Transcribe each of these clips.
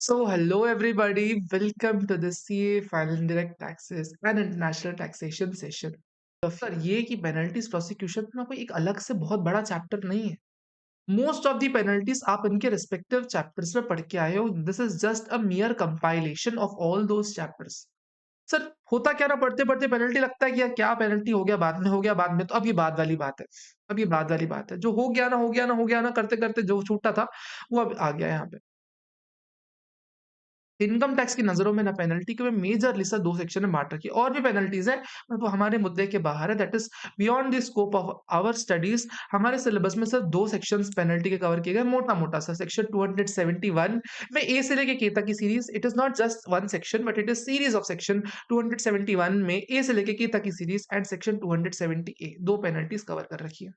So, hello everybody, welcome to the CA Final Indirect Taxes and International Taxation session. तो फिर ये कि penalties prosecution में कोई एक अलग से बहुत बड़ा चैप्टर नहीं है। मोस्ट ऑफ द पेनल्टीज आप इनके रिस्पेक्टिव चैप्टर्स में पढ़ के आए हो। This is just a मियर compilation of all those chapters. Sir होता क्या ना, पढ़ते पढ़ते पेनल्टी लगता है कि यार क्या पेनल्टी हो गया, बाद में हो गया, बाद में तो अब ये बाद वाली बात है। अब ये बाद वाली बात है, जो हो गया ना हो गया ना हो गया ना करते करते जो छूटा था वो अब आ गया यहाँ पे। इनकम टैक्स की नज़रों में ना पेनल्टी को मेजरली सर 2 सेक्शन में बाँट रखी है। और भी पेनल्टीज़ हैं, बट वो हमारे मुद्दे के बाहर है। That is beyond the scope of our studies. हमारे सिलेबस में सिर्फ 2 सेक्शंस पेनल्टी के कवर किए गए, मोटा-मोटा सा सेक्शन 271 में ए से लेके के तक की series. It is not just one section but it is series of section 271 में ए से लेके के तक की series and section 270 A 2 penalties cover कर रखी है।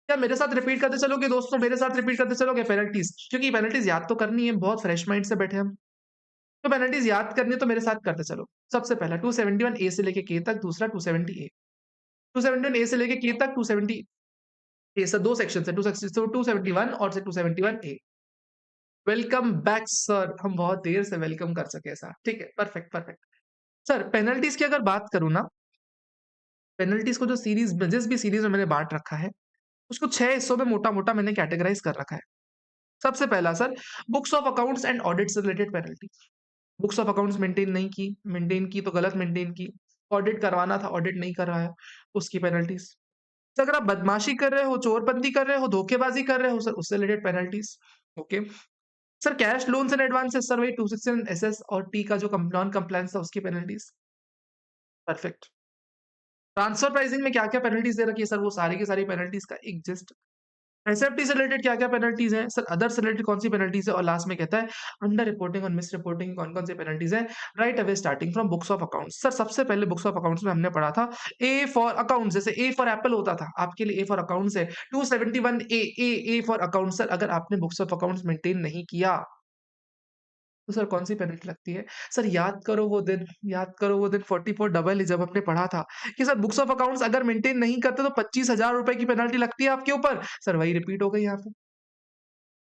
क्या मेरे साथ रिपीट करते चलोगे दोस्तों? मेरे साथ रिपीट करते चलोगे पेनल्टीज़? क्योंकि पेनल्टीज़ याद तो करनी है, बहुत फ्रेश माइंड से बैठे हम। तो पेनल्टीज़ याद करनी है तो मेरे साथ करते चलो। सबसे पहला 271 ए से लेके के तक, दूसरा 270 ए। 271 ए से लेके के तक 270 ए सर 2 सेक्शंस है, 2 सेक्शन तो 271 और से 271 ए। वेलकम बैक सर, हम बहुत देर से वेलकम कर सके सर। ठीक है, परफेक्ट, परफेक्ट। सर पेनल्टीज़ की अगर बात करूँ ना, पेनल्टीज़ को जो सीरीज़ में जिस भी सीरीज़ में मैंने बाँट रखा है, उसको 6 हिस्सों में मोटा-मोटा मैंने कैटेगराइज़ कर रखा है। सबसे पहला sir, books of accounts and audit से related penalty. Books of accounts maintain नहीं की, मेंटेन की तो गलत मेंटेन की, ऑडिट करवाना था, ऑडिट नहीं करवाया, उसकी पेनल्टीज़। तो अगर आप बदमाशी कर रहे हो, चोरबंदी कर रहे हो, धोखेबाज़ी कर रहे हो सर, उससे related penalties, okay. Sir cash loans and advances sir वही 269 एसएस और टी का जो नॉन कंप्लायंस था उसकी पेनल्टीज़, परफेक्ट। ट्रांसफर प्राइसिंग में क्या-क्या पेनल्टीज़ दे रखी है सर, वो सारी की सारी पेनल्टीज़ का एक जिस्ट। एसएफटी से रिलेटेड क्या-क्या पेनल्टीज़ हैं? सर अदर से रिलेटेड कौन-सी पेनल्टीज़ है? और लास्ट में कहता है अंडर रिपोर्टिंग और मिस रिपोर्टिंग कौन-कौन सी पेनल्टीज़ हैं? Right away starting from books of accounts. Sir सबसे पहले बुक्स ऑफ अकाउंट्स में हमने पढ़ा था ए फॉर अकाउंट्स, जैसे ए फॉर एप्पल होता था, आपके लिए ए फॉर अकाउंट्स है। 271 ए फॉर अकाउंट्स सर अगर आपने बुक्स ऑफ अकाउंट्स मेंटेन नहीं किया, तो सर कौन-सी पेनल्टी लगती है? सर याद करो वो दिन 44 डबल जब हमने पढ़ा था कि सर बुक्स ऑफ अकाउंट्स अगर मेंटेन नहीं करते तो 25,000 रुपए की पेनल्टी लगती है आपके ऊपर। सर वही रिपीट हो गई यहाँ पे।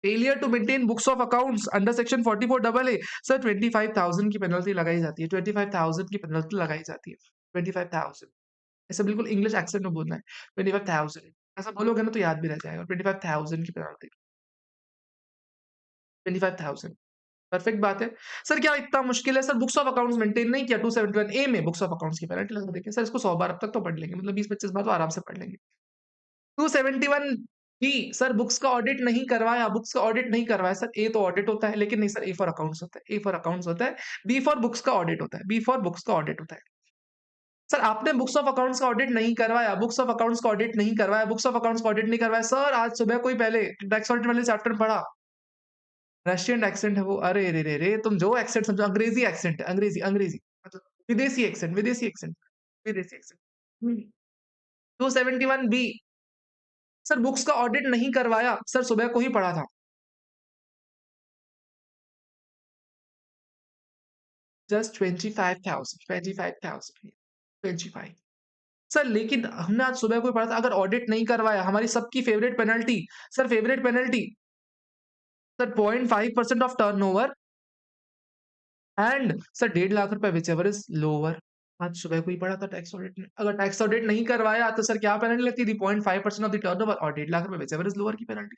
Failure to maintain books of accounts under section 44 double A sir 25,000 की पेनल्टी लगाई जाती है। 25,000 की पेनल्टी लगाई जाती है। 25,000 ऐसा बिल्कुल इंग्लिश एक्सेंट में बोलना है। 25,000 ऐसा बोलोगे ना तो याद भी रह जाएगा। 25,000 की पेनल्टी, 25,000 परफेक्ट बात है। सर क्या इतना मुश्किल है? Sir books of accounts maintain नहीं किया 271 ए में बुक्स ऑफ अकाउंट्स की पेनल्टी लगा देंगे। सर इसको 100 बार अब तक तो पढ़ लेंगे, मतलब 20-25 बार तो आराम से पढ़ लेंगे। 271 बी सर बुक्स का ऑडिट नहीं करवाया, बुक्स का ऑडिट नहीं करवाया। सर ए तो ऑडिट होता है, लेकिन नहीं सर ए फॉर अकाउंट्स होता है, ए फॉर अकाउंट्स होता है, बी फॉर बुक्स का ऑडिट होता है, बी फॉर बुक्स का ऑडिट होता है। सर आपने बुक्स ऑफ अकाउंट्स का ऑडिट नहीं करवाया, बुक्स ऑफ अकाउंट्स का ऑडिट नहीं करवाया, बुक्स ऑफ अकाउंट्स का ऑडिट नहीं करवाया। सर आज सुबह कोई पहले टैक्स ऑडिट वाले चैप्टर में पढ़ा, रशियन एक्सेंट है वो। अरे रे रे रे तुम जो एक्सेंट समझो, अंग्रेजी एक्सेंट है, अंग्रेजी अंग्रेजी मतलब विदेशी एक्सेंट, विदेशी एक्सेंट, विदेशी एक्सेंट। 271 बी सर बुक्स का ऑडिट नहीं करवाया, सर सुबह को ही पढ़ा था। जस्ट 25,000, 25,000, 25। सर लेकिन हमने आज सुबह को ही पढ़ा था, अगर ऑडिट नहीं करवाया, हमारी सबकी favourite penalty, sir favourite penalty, sir 0.5% of turnover and sir 1.5 lakh रुपए व्हिचएवर इज लोअर। आज सुबह को ही पढ़ा था टैक्स ऑडिट में। अगर टैक्स ऑडिट नहीं करवाया तो सर क्या पेनल्टी लगती थी? 0.5% ऑफ द टर्नओवर और 1.5 लाख रुपए व्हिचएवर इज लोअर की पेनल्टी।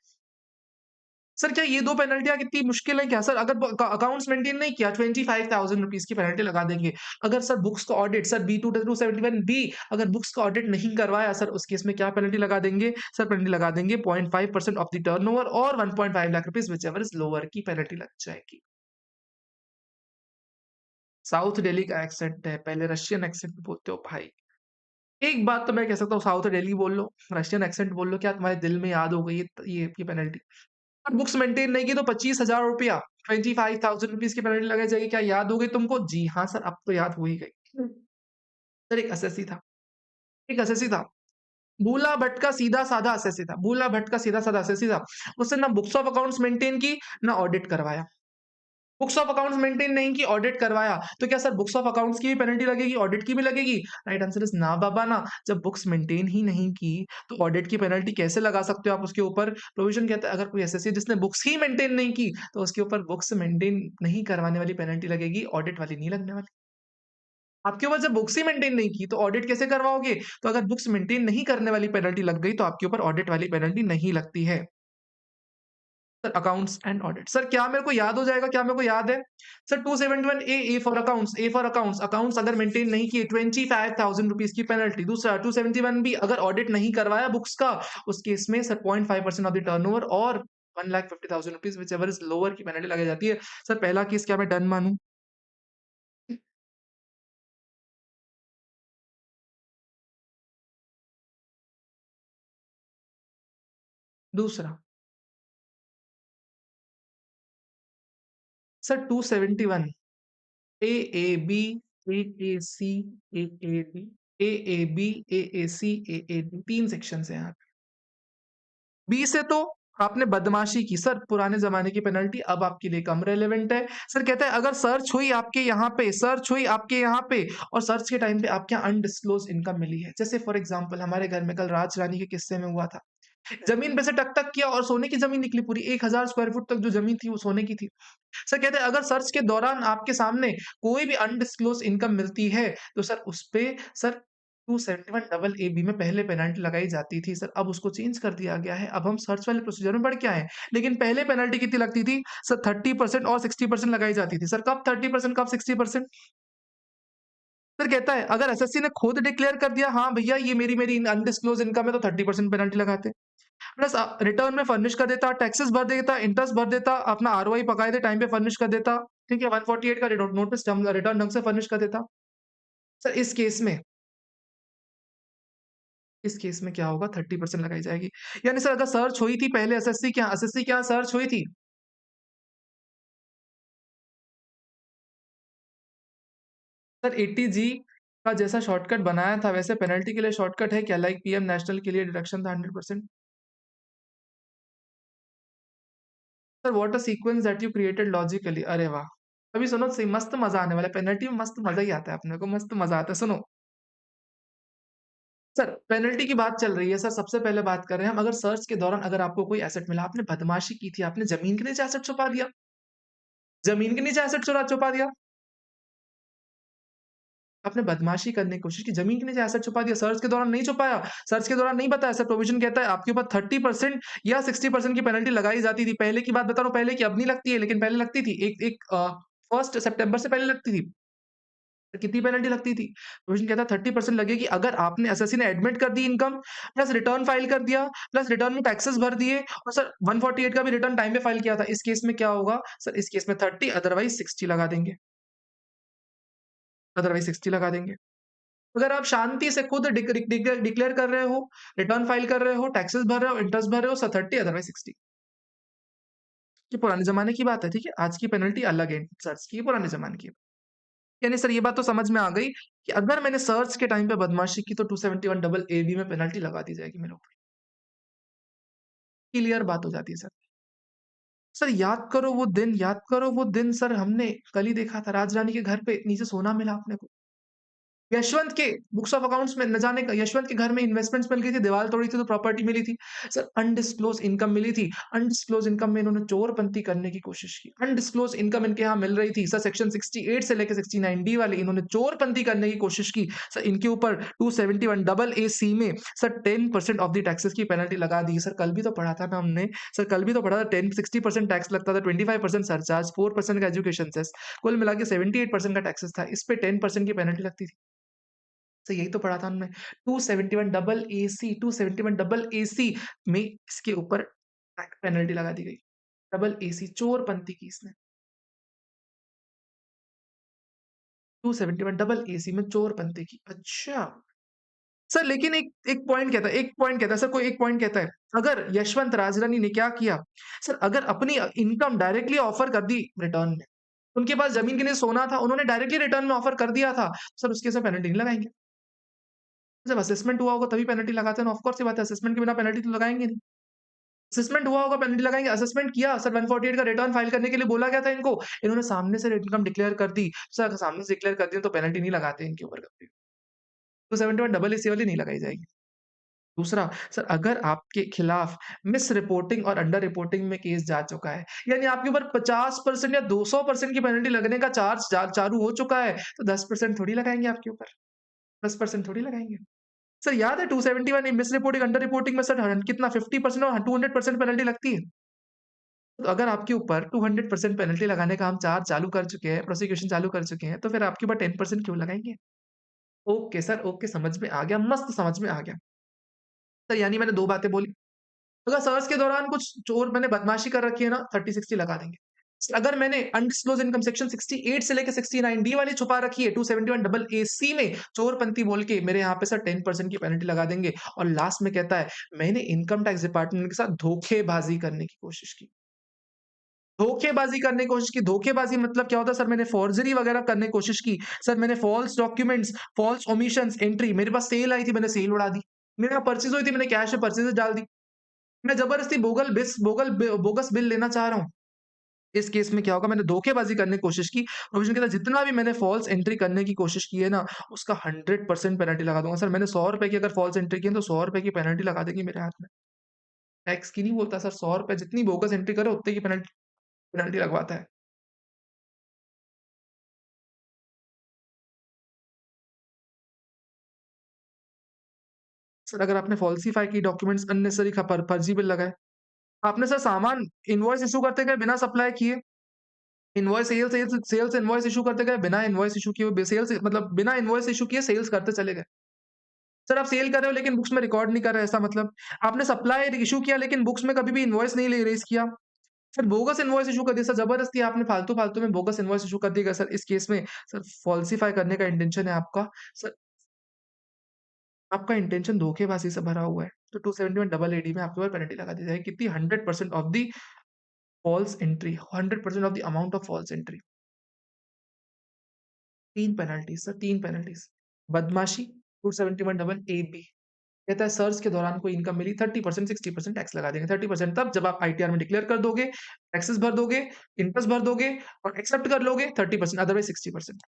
सर क्या ये 2 पेनल्टियाँ कितनी मुश्किल है क्या? सर अगर ब अ अकाउंट्स मेंटेन नहीं किया 25,000 रुपीज़ की पेनल्टी लगा देंगे। अगर सर बुक्स का ऑडिट सर बी 271 बी अगर बुक्स का ऑडिट नहीं करवाया सर उस केस में क्या पेनल्टी लगा देंगे? सर पेनल्टी लगा देंगे 0.5% ऑफ द टर्नओवर और 1.5 lakh rupees whichever is lower की पेनल्टी लग जाएगी। साउथ दिल्ली का एक्सेंट है, पहले रशियन एक्सेंट में बोलते हो भाई। एक बात तो मैं कह सकता हूँ, साउथ दिल्ली बोल लो, रशियन एक्सेंट बोल लो, क्या तुम्हारे दिल में याद हो गई ये पेनल्टी? बुक्स मेंटेन नहीं की तो 25,000 रुपया 25,000 रुपीज़ की पेनल्टी लगाई जाएगी। क्या याद हो गई तुमको? जी हाँ सर, अब तो याद हो ही गई। सर एक एसएससी था, एक एसएससी था। भूला भटका सीधा-साधा एसएससी था, भूला भटका सीधा-साधा एसएससी था। उसने ना बुक्स ऑफ अकाउंट्स मेंटेन की, ना ऑडिट करवाया। बुक्स ऑफ अकाउंट्स मेंटेन नहीं की, ऑडिट करवाया, तो क्या सर बुक्स ऑफ अकाउंट्स की भी पेनल्टी लगेगी, ऑडिट की भी लगेगी? राइट आंसर इज ना बाबा ना। जब बुक्स मेंटेन ही नहीं की, तो ऑडिट की पेनल्टी कैसे लगा सकते हो आप उसके ऊपर? प्रोविजन कहता है अगर कोई एसएससी जिसने बुक्स ही मेंटेन नहीं की, तो उसके ऊपर बुक्स मेंटेन नहीं करवाने वाली पेनल्टी लगेगी, ऑडिट वाली नहीं लगने वाली। आपके ऊपर जब बुक्स ही मेंटेन नहीं की, तो ऑडिट कैसे करवाओगे? तो अगर बुक्स मेंटेन नहीं करने वाली पेनल्टी लग गई, तो आपके ऊपर ऑडिट वाली पेनल्टी नहीं लगती है। Sir accounts and audit. Sir क्या मेरे को याद हो जाएगा? क्या मेरे को याद है? Sir 271 A for accounts, A for accounts, accounts अगर मेंटेन नहीं किए 25,000 रुपीस की पेनल्टी। दूसरा 271 बी अगर ऑडिट नहीं करवाया बुक्स का, उस केस में सर 0.5% ऑफ द टर्नओवर और 1,50,000 रुपीस व्हिचएवर इज लोअर की पेनल्टी लगाई जाती है। सर पहला केस क्या मैं डन मानूं? दूसरा sir 271 AAB, AAC, AAB, AAB, AAC, AAD 3 sections हैं यहाँ पे। बी से तो आपने बदमाशी की सर, पुराने ज़माने की पेनल्टी अब आपके लिए कम रेलेवेंट है। सर कहता है अगर सर्च हुई आपके यहाँ पे, सर्च हुई आपके यहाँ पे और सर्च के टाइम पे आपके यहाँ अनडिस्क्लोज़्ड इनकम मिली है। जैसे फॉर एग्ज़ाम्पल हमारे घर में कल राज रानी के किस्से में हुआ था। ज़मीन पे से टक-टक किया और सोने की ज़मीन निकली पूरी 1000 स्क्वायर फुट तक जो ज़मीन थी वो सोने की थी। सर कहते हैं अगर सर्च के दौरान आपके सामने कोई भी अनडिस्क्लोज़ इनकम मिलती है, तो सर उसपे सर 271 डबल एबी में पहले पेनल्टी लगाई जाती थी सर, अब उसको चेंज कर दिया गया है। अब हम सर्च वाले प्रोसीजर में बढ़ के आए हैं। लेकिन पहले पेनल्टी कितनी लगती थी? सर 30% और 60% लगाई जाती थी। सर कब 30% कब 60%? सर कहता है अगर एसएससी ने खुद डिक्लेयर कर दिया हाँ भैया ये मेरी मेरी अनडिस्क्लोज़ इनकम है तो 30% पेनल्टी लगाते। प्लस रिटर्न में फर्निश कर देता, टैक्सेस भर देता, इंटरेस्ट भर देता, अपना आरओआई बकायदे टाइम पे फर्निश कर देता, ठीक है? 148 का नोटिस रिटर्न ढंग से फर्निश कर देता। सर इस केस में क्या होगा 30% लगाई जाएगी। यानी सर अगर सर्च हुई थी पहले एसएससी के यहाँ सर्च हुई थी। सर 80 जी का जैसा शॉर्टकट बनाया था वैसे पेनल्टी के लिए शॉर्टकट है क्या? लाइक पीएम नेशनल के लिए डिडक्शन था 100%। Sir what a sequence that you created logically. अरे वाह! अभी सुनो सही मस्त मज़ा आने वाला है। पेनल्टी में मस्त मज़ा ही आता है अपने को, मस्त मज़ा आता है। सुनो सर, पेनल्टी की बात चल रही है सर, सबसे पहले बात कर रहे हैं हम अगर सर्च के दौरान अगर आपको कोई एसेट मिला, आपने बदमाशी की थी, आपने ज़मीन के नीचे एसेट छुपा दिया, ज़मीन के नीचे एसेट चुरा छुपा दिया, आपने बदमाशी करने की कोशिश की, ज़मीन के नीचे एसेट छुपा दिया, सर्च के दौरान नहीं छुपाया, सर्च के दौरान नहीं बताया, सर प्रोविज़न कहता है आपके ऊपर 30% या 60% की पेनल्टी लगाई जाती थी। पहले की बात बता रहा हूँ, पहले की अब नहीं लगती है, लेकिन पहले लगती थी। एक एक 1 सितंबर से पहले लगती थी। तो कितनी पेनल्टी लगती थी? प्रोविज़न कहता है 30% लगेगी अगर आपने एसएससी ने एडमिट कर दी इनकम, प्लस रिटर्न फाइल कर दिया, प्लस रिटर्न में टैक्सेस भर दिए और सर 148 का भी रिटर्न टाइम पे फाइल किया था। इस केस में क्या होगा? सर इस केस में 30 अदरवाइज़ 60 लगा देंगे, अदरवाइज़ 60 लगा देंगे। अगर आप शांति से खुद डिक्लेयर कर रहे हो, रिटर्न फाइल कर रहे हो, टैक्सेस भर रहे हो, इंटरेस्ट भर रहे हो, सर 30 अदरवाइज़ 60। ये पुराने ज़माने की बात है, ठीक है? आज की पेनल्टी अलग है सर्च की, ये पुराने ज़माने की है। यानी सर ये बात तो समझ में आ गई कि अगर मैंने सर्च के टाइम पे बदमाशी की तो 271 डबल एबी में पेनल्टी लगा दी जाएगी मेरे ऊपर। क्लियर बात हो जाती है सर। सर याद करो वो दिन सर हमने कल ही देखा था राज रानी के घर पे नीचे सोना मिला अपने को। यशवंत के बुक्स ऑफ अकाउंट्स में न जाने का यशवंत के घर में इन्वेस्टमेंट्स मिल गई थी, दीवार तोड़ी थी तो प्रॉपर्टी मिली थी। सर अनडिस्क्लोज़ इनकम मिली थी। अनडिस्क्लोज़ इनकम में इन्होंने चोरपंती करने की कोशिश की। अनडिस्क्लोज़ इनकम इनके यहाँ मिल रही थी। सर सेक्शन 68 से लेके 69 डी वाले इन्होंने चोरपंती करने की कोशिश की। सर इनके ऊपर 271 डबल ए सी में सर 10% ऑफ द टैक्सेस की पेनल्टी लगा दी। सर कल भी तो पढ़ा था ना हमने। सर कल भी तो पढ़ा था 10 60% टैक्स लगता था, 25% सरचार्ज, 4% का एजुकेशन सेस, कुल मिला के 78% का टैक्सेस था। इस पे 10% की पेनल्टी लगती थी। तो यही तो पढ़ा था हमने 271 डबल एसी 271 डबल एसी में इसके ऊपर पेनल्टी लगा दी गई। डबल एसी चोरपंती की इसने 271 डबल एसी में चोरपंती की। अच्छा सर लेकिन एक एक पॉइंट कहता है सर कोई एक पॉइंट कहता है अगर यशवंत राजरानी ने क्या किया सर अगर अपनी इनकम डायरेक्टली ऑफर कर दी रिटर्न में उनके पास जमीन के लिए सोना था उन्होंने डायरेक्टली रिटर्न में ऑफर कर दिया था सर उसके से पेनल्टी नहीं लगाएंगे जब असेसमेंट हुआ होगा तभी पेनल्टी लगाते हैं ना ऑफ कोर्स सी बात है असेसमेंट के बिना पेनल्टी तो लगाएंगे नहीं असेसमेंट हुआ होगा पेनल्टी लगाएँगे, असेसमेंट किया सर 148 का रिटर्न फाइल करने के लिए बोला गया था इनको, इन्होंने सामने से इनकम डिक्लेयर कर दी। सर अगर सामने से डिक्लेयर कर दी तो पेनल्टी नहीं लगाते इनके ऊपर कभी। तो 71 डबल एसी वाली नहीं लगाई जाएगी। दूसरा, सर अगर आपके खिलाफ मिस रिपोर्टिंग और अंडर रिपोर्टिंग में केस जा चुका है, यानी आपके ऊपर 50% या 200% की पेनल्टी लगने का चार्ज चालू हो चुका है, तो 10% थोड़ी लगाएँगे आपके ऊपर, 10% थोड़ी लगाएँगे। सर याद है 271 मिस रिपोर्टिंग, अंडर रिपोर्टिंग में सर कितना 50% और 200% पेनल्टी लगती है। तो अगर आपके ऊपर 200% पेनल्टी लगाने का हम चार्ज चालू कर चुके हैं, प्रोसिक्यूशन चालू कर चुके हैं, तो फिर आपके ऊपर 10% क्यों लगाएँगे? ओके सर, ओके समझ में आ गया, मस्त समझ में आ गया। सर यानी मैंने 2 बातें बोली। अगर सर्च के दौरान कुछ चोर मैंने बदमाशी कर रखी है ना 30-60 लगा देंगे। अगर मैंने अनडिस्क्लोज्ड इनकम सेक्शन 68 से लेके 69 डी वाली छुपा रखी है 271 डबल ए सी में चोरपंथी बोल के मेरे यहाँ पे सर 10% की पेनल्टी लगा देंगे और लास्ट में कहता है मैंने इनकम टैक्स डिपार्टमेंट के साथ धोखेबाजी करने की कोशिश की। धोखेबाजी करने की कोशिश की, धोखेबाजी मतलब क्या होता है सर मैंने फ़ॉर्जरी वगैरह करने की कोशिश की। सर मैंने false documents, false omissions, entry मेरे पास सेल आई थी मैंने सेल उड़ा दी। मेरे यहाँ परचेज़ हुई थी मैंने कैश में परचेज़ डाल दी। मैं ज़बरदस्ती बोगस बिल लेना चाह रहा हूँ। इस केस में क्या होगा मैंने धोखेबाज़ी करने की कोशिश की, प्रोविज़न के तहत जितना भी मैंने फ़ॉल्स एंट्री करने की कोशिश की है ना, उसका 100% पेनल्टी लगा दूँगा। सर मैंने ₹100 की अगर फ़ॉल्स एंट्री की है तो ₹100 की पेनल्टी लगा देंगे मेरे हाथ में। टैक्स की नहीं बोलता सर ₹100 जितनी बोगस एंट्री करो उतने की पेनल्टी लगवाता है। सर अगर आपने फ़ॉल्सिफ़ाई की डॉक्यूमेंट्स अननेसेसरी फर्ज़ी बिल लगाए, आपने सर सामान इनवॉइस इश्यू करते गए बिना सप्लाई किए, इनवॉइस सेल्स इनवॉइस इश्यू करते गए बिना इनवॉइस इश्यू किए हुए सेल्स मतलब बिना इनवॉइस इश्यू किए सेल्स करते चले गए। सर आप सेल कर रहे हो लेकिन बुक्स में रिकॉर्ड नहीं कर रहे ऐसा मतलब। आपने सप्लाई इश्यू किया लेकिन बुक्स में कभी भी इनवॉइस नहीं ले रेज़ किया। सर बोगस इनवॉइस इश्यू कर दिया सर ज़बरदस्ती आपने फालतू-फालतू में बोगस इनवॉइस इश्यू कर दिएगा सर इस केस में सर फ़ॉल्सिफ़ाई करने का इंटेंशन है आपका। सर आपका इंटेंशन धोखेबाज़ी से भरा हुआ है। तो 271 डबल एडी में आपके ऊपर पेनल्टी लगा दी जाएगी कितनी 100% of the false entry 100% of the amount of false entry. 3 penalties sir 3 penalties. बदमाशी 271 डबल ए-बी कहता है सर्च के दौरान कोई इनकम मिली 30% 60% टैक्स लगा देंगे। 30% तब जब आप आईटीआर में डिक्लेयर कर दोगे, टैक्सेस भर दोगे, इंटरेस्ट भर दोगे और एक्सेप्ट कर लोगे 30% अदरवाइज़ 60%।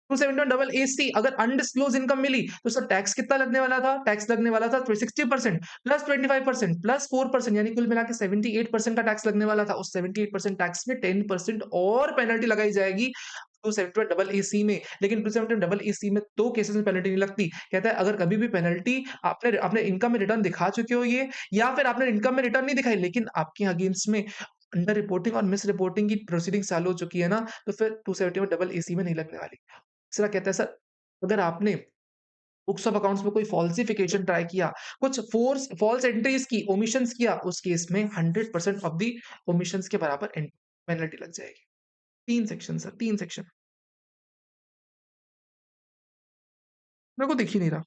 271 डबल एसी अगर अनडिस्क्लोज्ड इनकम मिली तो सर टैक्स कितना लगने वाला था? टैक्स लगने वाला था 60% प्लस 25% प्लस 4% यानी कुल मिला के 78% का टैक्स लगने वाला था। उस 78% टैक्स में 10% और पेनल्टी लगाई जाएगी 271 डबल एसी में। लेकिन 271 डबल एसी में 2 केसेस में पेनल्टी नहीं लगती। कहता है अगर कभी भी पेनल्टी आपने आपने इनकम में रिटर्न दिखा चुके हो ये या फिर आपने इनकम में रिटर्न नहीं दिखाई लेकिन आपके अगेंस्ट में अंडर रिपोर्टिंग और मिस रिपोर्टिंग की प्रोसीडिंग्स चालू हो चुकी है ना, तो फिर 271 डबल एसी में नहीं लगने वाली। तीसरा कहता है सर अगर आपने बुक्स ऑफ अकाउंट्स में कोई फ़ॉल्सिफ़िकेशन ट्राई किया, कुछ फ़ॉल्स एंट्रीज़ की, ओमिशंस किया, उस केस में 100% ऑफ द ओमिशंस के बराबर पेनल्टी लग जाएगी। 3 सेक्शन सर 3 सेक्शन। मेरे को दिख ही नहीं रहा।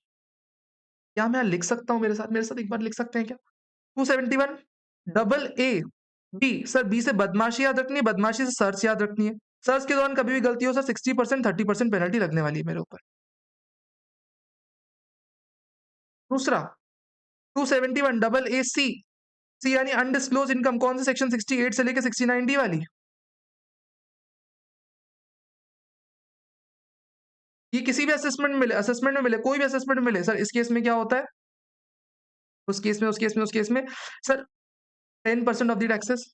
क्या मैं यहाँ लिख सकता हूँ मेरे साथ एक बार लिख सकते हैं क्या? 271 double A B sir B से बदमाशी याद रखनी है, बदमाशी से सर्च याद रखनी है। सर्च के दौरान कभी भी गलती हो सर 60% 30% पेनल्टी लगने वाली है मेरे ऊपर। दूसरा 271 डबल ए सी सी यानी अनडिस्क्लोज्ड इनकम कौन से सेक्शन 68 से लेके 69 डी वाली? ये किसी भी असेसमेंट में मिले, कोई भी असेसमेंट में मिले। सर इस केस में क्या होता है? उस केस में sir 10% of the taxes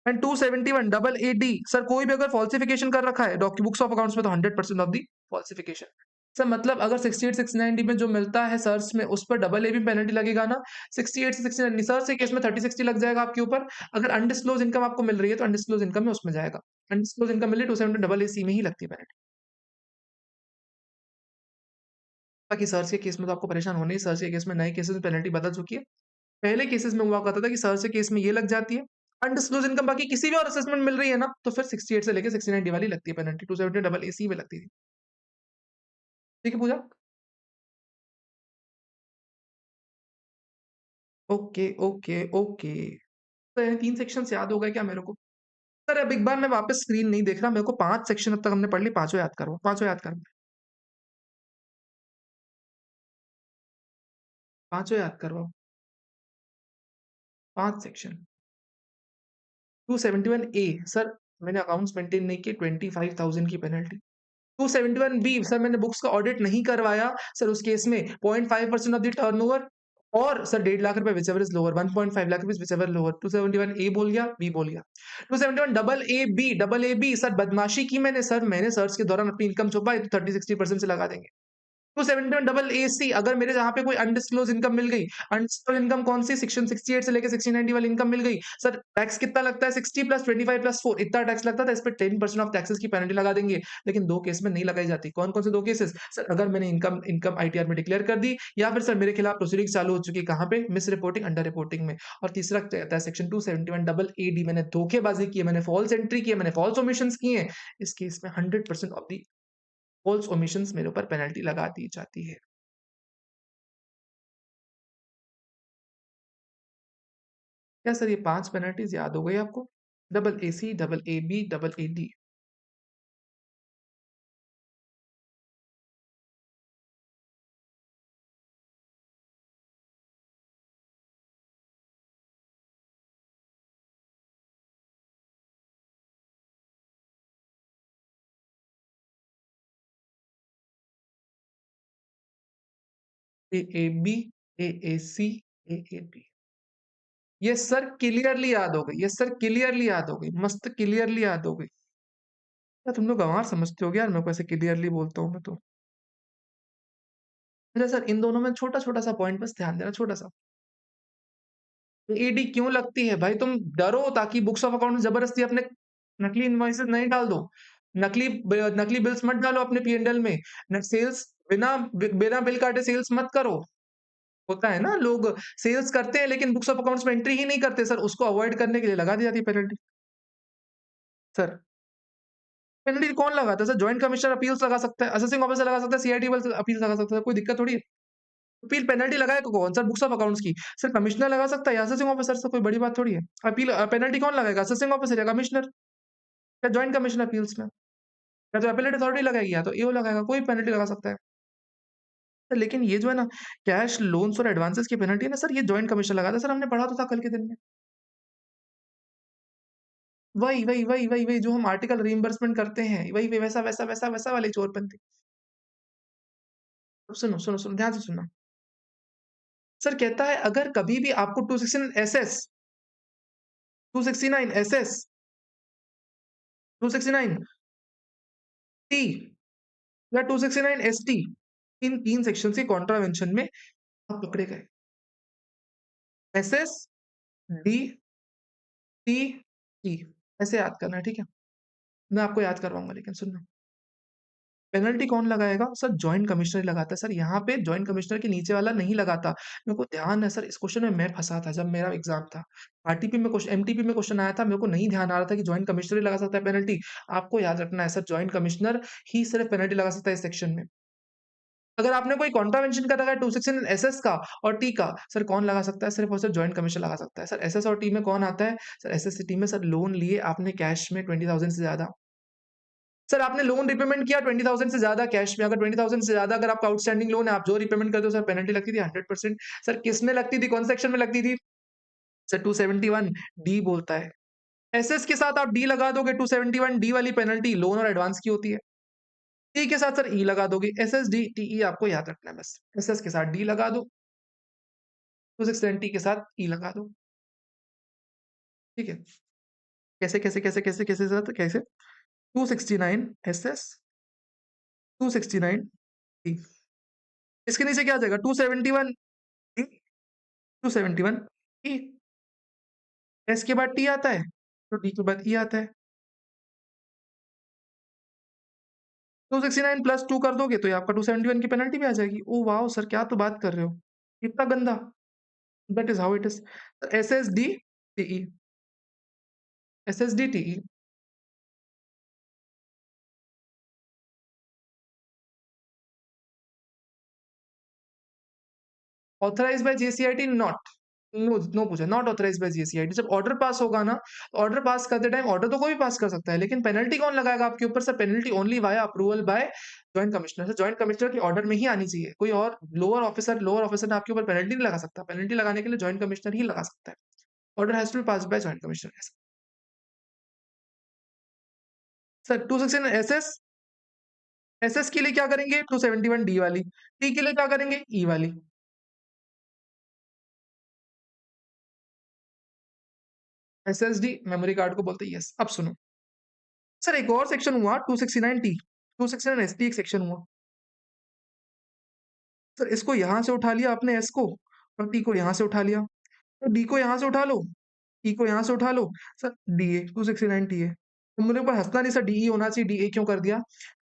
and 271 double A D sir कोई भी अगर फॉल्सिफिकेशन कर रखा है बुक्स ऑफ अकाउंट्स में तो 100% ऑफ द फॉल्सिफिकेशन। सर मतलब अगर 68 69 डी में जो मिलता है सर्च में उस पर डबल ए भी पेनल्टी लगेगा ना 68 से 69 सर्च के केस में 30 60 लग जाएगा आपके ऊपर। अगर अनडिस्क्लोज इनकम आपको मिल रही है तो अनडिस्क्लोज इनकम में उसमें जाएगा। अनडिस्क्लोज इनकम मिली 270 डबल ए सी में ही लगती है पेनल्टी। बाकी सर्च के केस में तो आपको परेशान होना ही सर्च के केस में नए केसेस में पेनल्टी बदल चुकी है। पहले केसेस में हुआ करता था कि सर्च के केस में ये लग जाती है। अनडिस्क्लोज्ड इनकम बाकी किसी भी और असेसमेंट मिल रही है ना, तो फिर 68 से लेके 69 डी वाली लगती है पेनल्टी, 270 डबल एसी में लगती थी। ठीक है पूजा? Okay, okay, okay. तो ये 3 सेक्शंस याद हो गए क्या मेरे को? सर अब एक बार मैं वापस स्क्रीन नहीं देख रहा, मेरे को 5 सेक्शन अब तक हमने पढ़ ली, पाँचों याद करवाओ, पाँचों याद करवाओ, पाँचों याद करवाओ। 5 सेक्शन। 271 ए सर मैंने अकाउंट्स मेंटेन नहीं किए 25,000 की पेनल्टी। 271 बी सर मैंने बुक्स का ऑडिट नहीं करवाया सर उस केस में 0.5% ऑफ द टर्नओवर और सर 1.5 लाख रुपए which ever is lower 1.5 lakh rupees which ever lower 271 ए बोल गया बी बोल गया 271 डबल ए बी सर बदमाशी की मैंने सर्च के दौरान अपनी इनकम छुपाई तो 30-60% से लगा देंगे 271 डबल एसी अगर मेरे जहाँ पे कोई अनडिस्क्लोज इनकम मिल गई अनडिस्क्लोज इनकम कौन सी सेक्शन 68 से लेकर 1690 वाली इनकम मिल गई सर टैक्स कितना लगता है 60 प्लस 25 प्लस 4 इतना टैक्स लगता था इस पे 10% ऑफ टैक्सेस की पेनल्टी लगा देंगे लेकिन दो केस में नहीं लगाई जाती कौन कौन से दो केसेस सर अगर मैंने इनकम इनकम आईटीआर में डिक्लेयर कर दी या फिर सर मेरे खिलाफ प्रोसीडिंग चालू हो चुकी है कहाँ पे मिस रिपोर्टिंग अंडर रिपोर्टिंग में और तीसरा कहता है सेक्शन 271 डबल एडी मैंने धोखेबाजी की है मैंने फॉल्स एंट्री की है मैंने फॉल्स ओमिशंस किए हैं इस केस में 100% ऑफ दी फॉल्स ओमिशंस मेरे ऊपर पेनल्टी लगा दी जाती है क्या सर ये 5 पेनल्टीज़ याद हो गई आपको? Double AC, double AB, double AD. AAB, AAC, AAB. Yes sir clearly याद हो गई। यस सर क्लियरली याद हो गई। मस्त क्लियरली याद हो गई। क्या तुम लोग गँवार समझते हो क्या यार मेरे को ऐसे क्लियरली बोलता हूँ मैं तो? अच्छा सर इन दोनों में छोटा-छोटा सा पॉइंट बस ध्यान देना छोटा-सा। ईडी क्यों लगती है? भाई तुम डरो ताकि बुक्स ऑफ अकाउंट में ज़बरदस्ती अपने नकली इनवॉइसेस नहीं डाल दो। नकली बिल्स मत डालो अपने पी&एल में। न सेल्स बिना बिल काटे सेल्स मत करो। होता है ना लोग सेल्स करते हैं लेकिन बुक्स ऑफ अकाउंट्स में एंट्री ही नहीं करते सर उसको अवॉइड करने के लिए लगा दी जाती है पेनल्टी। सर पेनल्टी कौन लगाता है सर जॉइंट कमिश्नर अपील्स लगा सकता है, असेसिंग ऑफिसर लगा सकता है, सीआईडी अपील्स लगा सकता है, कोई दिक्कत थोड़ी है। अपील पेनल्टी लगाएगा कौन सर बुक्स ऑफ अकाउंट्स की? सर कमिश्नर लगा सकता है या असेसिंग ऑफिसर से कोई बड़ी बात थोड़ी है। अपील पेनल्टी कौन लगाएगा असेसिंग ऑफिसर या कमिश्नर या जॉइंट कमिश्नर अपील्स में। या तो अपीलेट अथॉरिटी लगाएगी या तो ईओ लगाएगा, कोई पेनल्टी लगा सकता है। सर लेकिन ये जो है ना कैश लोन्स और एडवांसेस की पेनल्टी है ना सर ये जॉइंट कमिश्नर लगाता है सर हमने पढ़ा तो था कल के दिन में। वही जो हम आर्टिकल रीइंबर्समेंट करते हैं, वही वैसा वाली चोरपंथी। अब सुनो ध्यान से सुनना। सर कहता है अगर कभी भी आपको 269 एसएस 269 एसएस 269 टी या 269 एसटी इन 3 सेक्शंस के कॉन्ट्रावेंशन में आप पकड़े गए। एसएस, डी, टी, ई ऐसे याद करना है, ठीक है? मैं आपको याद करवाऊँगा लेकिन सुनना। पेनल्टी कौन लगाएगा? सर जॉइंट कमिश्नर ही लगाता है। सर यहाँ पे जॉइंट कमिश्नर के नीचे वाला नहीं लगाता। मेरे को ध्यान है सर इस क्वेश्चन में मैं फँसा था जब मेरा एग्ज़ाम था। आरटीपी में क्वेश्चन एमटीपी में क्वेश्चन आया था, मेरे को नहीं ध्यान आ रहा था कि जॉइंट कमिश्नर ही लगा सकता है पेनल्टी। आपको याद रखना है सर जॉइंट कमिश्नर ही सिर्फ पेनल्टी लगा सकता है इस सेक्शन में। अगर आपने कोई कॉन्ट्रावेंशन कर रखा है 216 एसएस का और टी का, सर कौन लगा सकता है? सिर्फ और सिर्फ जॉइंट कमिश्नर लगा सकता है। सर एसएस और टी में कौन आता है? सर एसएस टी में सर लोन लिए आपने कैश में 20,000 से ज़्यादा सर आपने लोन रिपेमेंट किया 20,000 से ज़्यादा कैश में, अगर 20,000 से ज़्यादा अगर आपका आउटस्टैंडिंग लोन है, आप जो रिपेमेंट करते हो सर पेनल्टी लगती थी 100%। सर किसमें लगती थी? कौन सेक्शन में लगती थी? सर 271 डी बोलता है। एसएस के साथ आप डी लगा दोगे 271 डी वाली पेनल्टी लोन और एडवांस की होती है। टी के साथ सर ई लगा दोगे। एसएस डी टीई आपको याद रखना है बस। एसएस के साथ डी लगा दो, 267 टी के साथ ई लगा दो। ठीक है? कैसे सर कैसे? 269 एसएस, 269 टी। इसके नीचे क्या आ जाएगा? 271 टी, 271 ई। एस के बाद टी आता है तो डी के बाद ई आता है 269 प्लस 2 कर दोगे तो ये आपका 271 की पेनल्टी भी आ जाएगी ओ वाह सर क्या तो बात कर रहे हो इतना गंदा that is how it is S S D TE S S D TE authorise by JCIT not no no पूछा नॉट ऑथराइज बाय जेसीआईटी जब ऑर्डर पास होगा ना ऑर्डर पास करते टाइम ऑर्डर तो कोई भी पास कर सकता है लेकिन पेनल्टी कौन लगाएगा आपके ऊपर sir penalty only via approval bye joint commissioner joint commissioner के ऑर्डर में ही आनी चाहिए कोई और लोअर ऑफिसर ने आपके ऊपर पेनल्टी नहीं लगा सकता पेनल्टी लगाने के लिए जॉइंट कमिश्नर ही लगा सकता है order has to be passed by joint commissioner. Sir 269 SS, SS के लिए क्या करेंगे 271 डी वाली, टी के लिए क्या करेंगे ई वाली। एसएसडी मेमोरी कार्ड को बोलते हैं, यस। अब सुनो सर, एक और सेक्शन हुआ 269 टी, 269 एसटी एक सेक्शन हुआ। सर इसको यहां से उठा लिया आपने एस को, और टी को यहां से उठा लिया, तो डी को यहां से उठा लो, टी को यहां से उठा लो। Sir D A 269 T A, तो मेरे ऊपर हंसना नहीं सर, डीई होना चाहिए, डी ए क्यों कर दिया,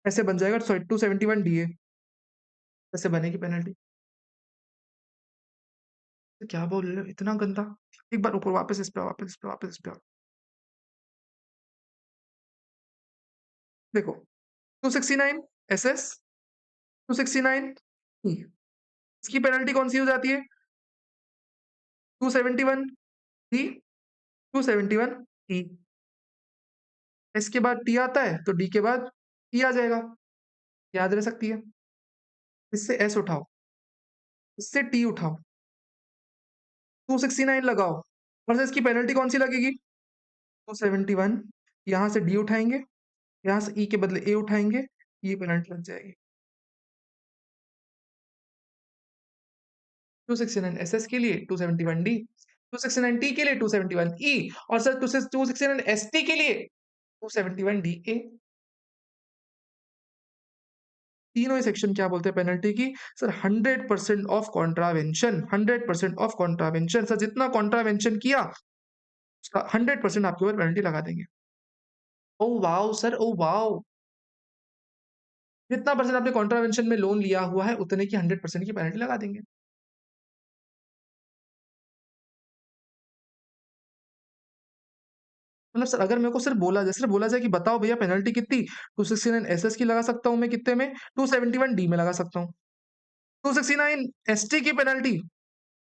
ऐसे बन जाएगा 271 डी ए, ऐसे बनेगी पेनल्टी। तो क्या बोल रहे हो इतना गंदा, एक बार ऊपर वापस इस पे, वापस इस पे, वापस इस पे। देखो 269 एसएस, 269 ई, इसकी पेनल्टी कौन सी हो जाती है 271 डी, 271 ई। एस के बाद टी आता है तो डी के बाद टी आ जाएगा, याद रह सकती है। इससे एस उठाओ, इससे टी उठाओ, 269 लगाओ, और से इसकी पेनल्टी कौन सी लगेगी 271, यहाँ से डी उठाएंगे, यहाँ से ई के बदले ए उठाएंगे, ये पेनल्टी लग जाएगी। 269 एसएस के लिए 271 डी, 269 टी के लिए 271 ई, और सर 269 एसटी के लिए 271 डी ए। तीनों ही सेक्शन क्या बोलते हैं पेनल्टी की sir 100% of contravention, 100% of contravention. Sir जितना कॉन्ट्रावेंशन किया उसका 100% आपके ऊपर पेनल्टी लगा देंगे। Oh wow sir, oh wow, जितना परसेंट आपने कॉन्ट्रावेंशन में लोन लिया हुआ है उतने की 100% की पेनल्टी लगा देंगे। मतलब सर अगर मेरे को सिर्फ बोला जाए, सिर्फ बोला जाए कि बताओ भैया पेनल्टी कितनी, 269 एसएस की लगा सकता हूँ मैं कितने में, 271 डी में लगा सकता हूँ, 269 एसटी की पेनल्टी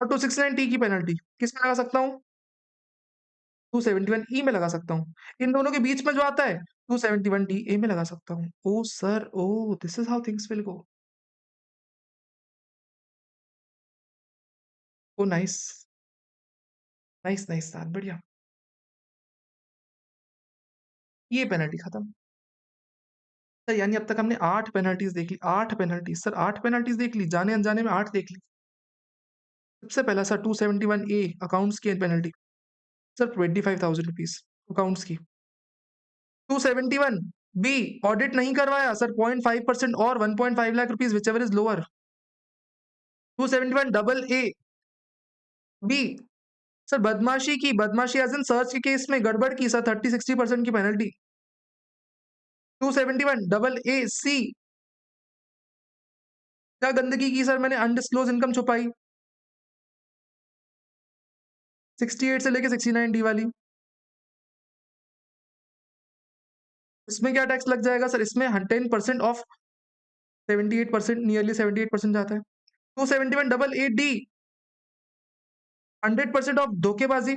और 269 टी की पेनल्टी किस में लगा सकता हूँ 271 ई में लगा सकता हूँ। इन दोनों के बीच में जो आता है 271 डी ए में लगा सकता हूँ। Oh sir, oh this is how things will go. Oh nice, nice nice sir, बढ़िया। ये पेनल्टी खत्म। सर यानी अब तक हमने 8 पेनल्टीज देख ली, 8 पेनल्टीज सर, 8 पेनल्टीज देख ली, जाने अनजाने में 8 देख ली। सबसे पहला सर 271 ए अकाउंट्स की पेनल्टी, सर 25,000 रुपीज अकाउंट्स की। 271 बी ऑडिट नहीं करवाया सर, 0.5% और 1.5 lakh rupees whichever is lower. 271 double A B, sir बदमाशी की, बदमाशी एज इन सर्च के केस में गड़बड़ की सर, 30-60% की पेनल्टी। 271 डबल ए सी, क्या गंदगी की सर मैंने, अनडिस्क्लोज इनकम छुपाई, 68 से लेके 69 डी वाली। इसमें क्या टैक्स लग जाएगा सर, इसमें 10% ऑफ 78%, नियरली 78% जाता है। 271 डबल ए डी, 100% ऑफ धोखेबाजी,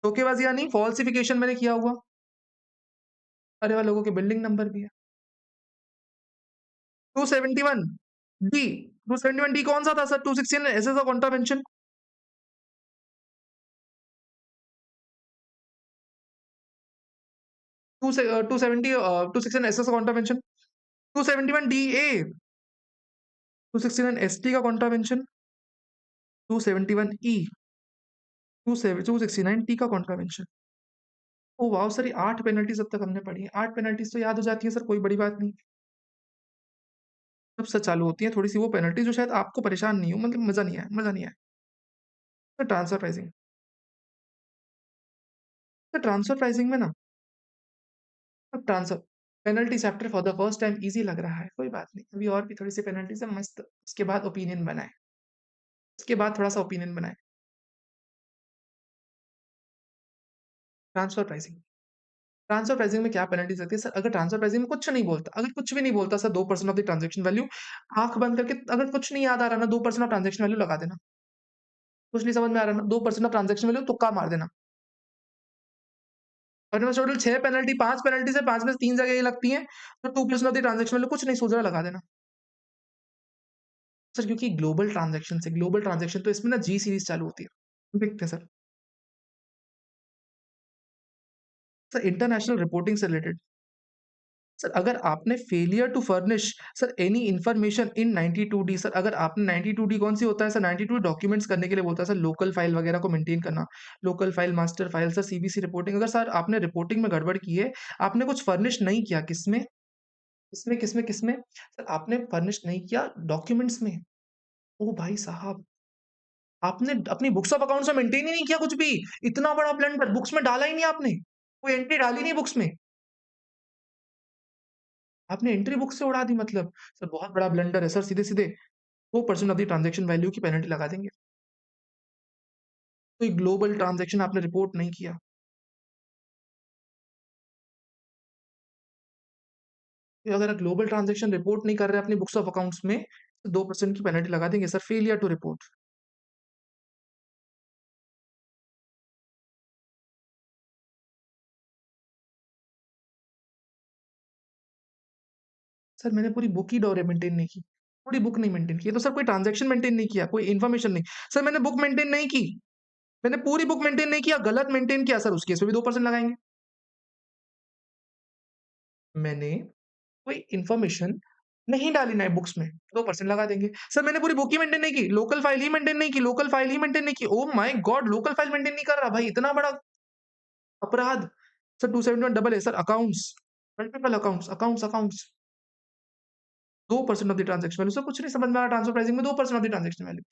धोखेबाजी यानी फॉल्सिफिकेशन मैंने किया हुआ, अरे वाले लोगों के बिल्डिंग नंबर भी है। 271 डी, 271 डी कौन सा था sir, 269 S S of contravention. 270 269 S S of contravention, 271 D A, 269 S T का कॉन्ट्रावेंशन, 271 ई, 269 टी का कॉन्ट्रावेंशन। ओ वाह सर, ये 8 पेनल्टीज अब तक हमने पढ़ी है, 8 पेनल्टीज तो याद हो जाती है सर, कोई बड़ी बात नहीं। तब से चालू होती है थोड़ी सी वो पेनल्टी जो शायद आपको परेशान नहीं हो, मतलब मजा नहीं आया, मजा नहीं आया। तो ट्रांसफर प्राइसिंग, तो ट्रांसफर प्राइसिंग में ना, अब transfer penalty chapter for the first time easy लग रहा है, कोई बात नहीं, अभी और भी थोड़ी सी पेनल्टीज है मस्त, उसके बाद ओपिनियन बनाए, उसके बाद थोड़ा सा ओपिनियन बनाए। ट्रांसफर प्राइसिंग, ट्रांसफर प्राइसिंग में क्या पेनल्टी लगती है सर, अगर ट्रांसफर प्राइसिंग में कुछ नहीं बोलता, अगर कुछ भी नहीं बोलता sir, 2% of the transaction value, आंख बंद करके अगर कुछ नहीं याद आ रहा ना, 2% ऑफ ट्रांजेक्शन वैल्यू लगा देना। कुछ नहीं समझ में आ रहा ना, 2% ऑफ ट्रांजेक्शन वैल्यू तुक्का मार देना। और टोटल 6 पेनल्टी, 5 पेनल्टी से 5 में से 3 जगह ये लगती हैं, तो 2% ऑफ द ट्रांजेक्शन वैल्यू कुछ नहीं सोच रहा, लगा देना। सर क्योंकि ग्लोबल ट्रांजेक्शन से, ग्लोबल ट्रांजेक्शन तो इसमें ना जी सीरीज चालू होती है, देखते हैं सर। सर इंटरनेशनल रिपोर्टिंग से रिलेटेड। सर अगर आपने failure to furnish sir any information in 92 D sir अगर आपने 92 डी कौन सी होता है सर 92 डॉक्यूमेंट्स करने के लिए बोलता है सर लोकल फाइल वगैरह को मेंटेन करना local file master file sir CBC reporting अगर सर आपने रिपोर्टिंग में गड़बड़ की है आपने कुछ फर्निश नहीं किया किसमें किसमें किसमें किसमें सर आपने फर्निश नहीं किया डॉक्यूमेंट्स में ओ भाई साहब आपने अपनी बुक्स ऑफ अकाउंट्स में मेंटेन ही नहीं किया कुछ भी इतना बड़ा ब्लंडर बुक्स में डाला ही नहीं आपने कोई एंट्री डाली नहीं बुक्स में आपने एंट्री बुक से उड़ा दी मतलब सर बहुत बड़ा ब्लंडर है सर सीधे-सीधे 2% ऑफ द ट्रांजैक्शन वैल्यू की पेनल्टी लगा देंगे। कोई ग्लोबल ट्रांजैक्शन आपने रिपोर्ट नहीं किया। तो अगर आप ग्लोबल ट्रांजैक्शन रिपोर्ट नहीं कर रहे अपनी बुक्स ऑफ अकाउंट्स में, तो 2% की पेनल्टी लगा देंगे sir failure to report. Sir मैंने पूरी बुक ही डोरे मेंटेन नहीं की। पूरी बुक नहीं मेंटेन की। ये तो सर कोई ट्रांजैक्शन मेंटेन नहीं किया, कोई इन्फॉर्मेशन नहीं। सर मैंने बुक मेंटेन नहीं की। मैंने पूरी बुक मेंटेन नहीं किया, गलत मेंटेन किया सर उस केस में भी 2% लगाएँगे। मैंने कोई इन्फॉर्मेशन नहीं डाली नए बुक्स में, 2% लगा देंगे। सर मैंने पूरी बुक ही मेंटेन नहीं की, लोकल फाइल ही मेंटेन नहीं की, लोकल फाइल ही मेंटेन नहीं की। ओह my God! Local file maintain नहीं कर रहा भाई, इतना बड़ा अपराध। सर 271 डबल है sir accounts, multiple accounts, accounts, accounts. 2% of the transaction value. Sir कुछ नहीं समझ में आ रहा ट्रांसफर प्राइसिंग में 2% of the transaction value.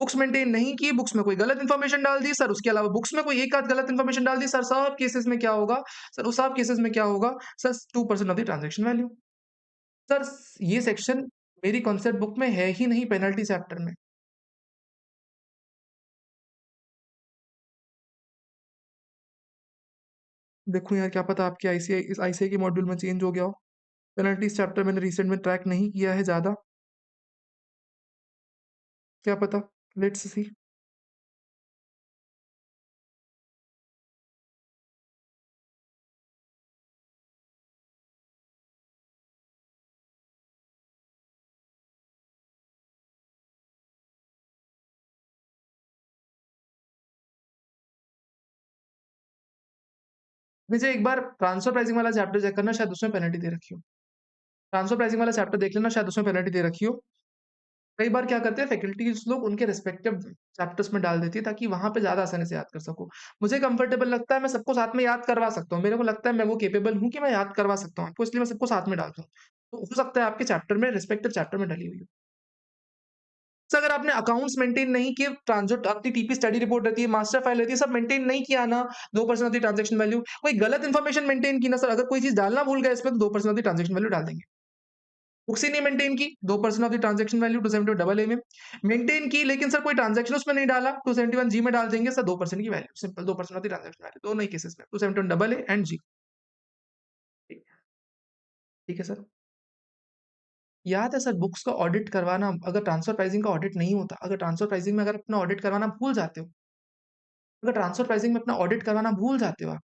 Books maintain नहीं की, बुक्स में कोई गलत इन्फॉर्मेशन डाल दी सर, उसके अलावा बुक्स में कोई एक आध गलत इन्फॉर्मेशन डाल दी सर, सब केसेस में क्या होगा? सर उस सब केसेस में क्या होगा? Sir 2% of the transaction value. Sir ये सेक्शन मेरी कॉन्सेप्ट बुक में है ही नहीं पेनल्टी चैप्टर में। देखो यार क्या पता आपके आईसीआई इस आईसीआई के मॉड्यूल में चेंज हो गया हो। पेनल्टीज़ चैप्टर मैंने रिसेंट में ट्रैक नहीं किया है ज़्यादा, क्या पता? Let's see. मुझे एक बार ट्रांसफर प्राइसिंग वाला चैप्टर चेक करना शायद उसमें पेनल्टी दे रखी हो। ट्रांसफर प्राइसिंग वाला चैप्टर देख लेना शायद उसमें पेनल्टी दे रखी हो। कई बार क्या करते हैं फैकल्टीज़ लोग उनके रिस्पेक्टिव चैप्टर्स में डाल देती है ताकि वहाँ पे ज़्यादा आसानी से याद कर सको। मुझे कंफर्टेबल लगता है मैं सबको साथ में याद करवा सकता हूँ। मेरे को लगता है मैं वो कैपेबल हूँ कि मैं याद करवा सकता हूँ आपको इसलिए मैं सबको साथ में डालता हूँ। तो हो सकता है आपके चैप्टर में रिस्पेक्टिव चैप्टर में डली हुई हो। तो अगर आपने अकाउंट्स मेंटेन नहीं किए जो आपकी टीपी स्टडी रिपोर्ट रहती है, मास्टर फाइल रहती है, सब मेंटेन नहीं किया ना 2% ऑफ द ट्रांजैक्शन वैल्यू कोई गलत इन्फॉर्मेशन मेंटेन की ना सर अगर कोई चीज़ डालना भूल गए इसमें तो 2% ऑफ द ट्रांजैक्शन वैल्यू डाल देंगे। बुक्स ही नहीं मेंटेन की 2% of the transaction value 271 double ए में मेंटेन की लेकिन सर कोई ट्रांजैक्शन उसमें नहीं डाला 271 जी में डाल देंगे सर 2% की value simple 2% of the transaction value दोनों ही केसेस में 271 डबल ए एंड जी। ठीक है सर। याद है सर बुक्स का ऑडिट करवाना अगर ट्रांसफर प्राइसिंग का ऑडिट नहीं होता अगर ट्रांसफर प्राइसिंग में अगर अपना ऑडिट करवाना भूल जाते हो अगर ट्रांसफर प्राइसिंग में अपना ऑडिट करवाना भूल जाते हो आप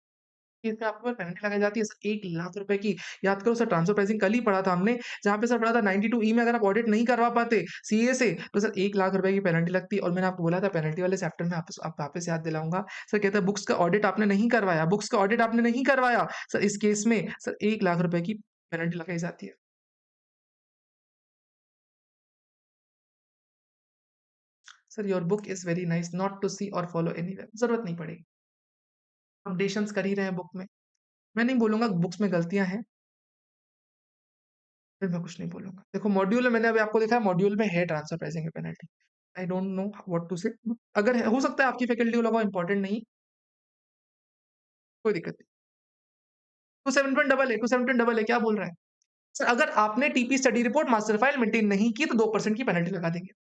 इसमें आपके ऊपर पेनल्टी लगाई जाती है सर 1 लाख रुपए की। याद करो सर ट्रांसफर प्राइसिंग कल ही पढ़ा था हमने, जहाँ पे सर पढ़ा था 92 ई में अगर आप ऑडिट नहीं करवा पाते सीए से तो सर 1 लाख रुपए की पेनल्टी लगती है और मैंने आपको बोला था पेनल्टी वाले चैप्टर में वापस याद दिलाऊँगा। सर कहता है बुक्स का ऑडिट आपने नहीं करवाया बुक्स का ऑडिट आपने नहीं करवाया। सर इस केस में सर 1 लाख रुपए की पेनल्टी लगाई जाती है। Sir your book is very nice not to see और फॉलो एनीवेयर ज़रूरत नहीं पड़ेगी। अपडेशंस कर ही रहे हैं बुक में। मैं नहीं बोलूँगा बुक्स में गलतियाँ हैं, फिर मैं कुछ नहीं बोलूँगा। देखो मॉड्यूल में मैंने अभी आपको दिखाया मॉड्यूल में है ट्रांसफर प्राइसिंग की penalty. I don't know what to say अगर हो सकता है आपकी फैकल्टी को लगा इम्पोर्टेंट नहीं, कोई दिक्कत नहीं। 271 डबल ए 271 डबल ए क्या बोल रहा है? सर अगर आपने TP study report master file maintain नहीं की तो 2% की पेनल्टी लगा देंगे।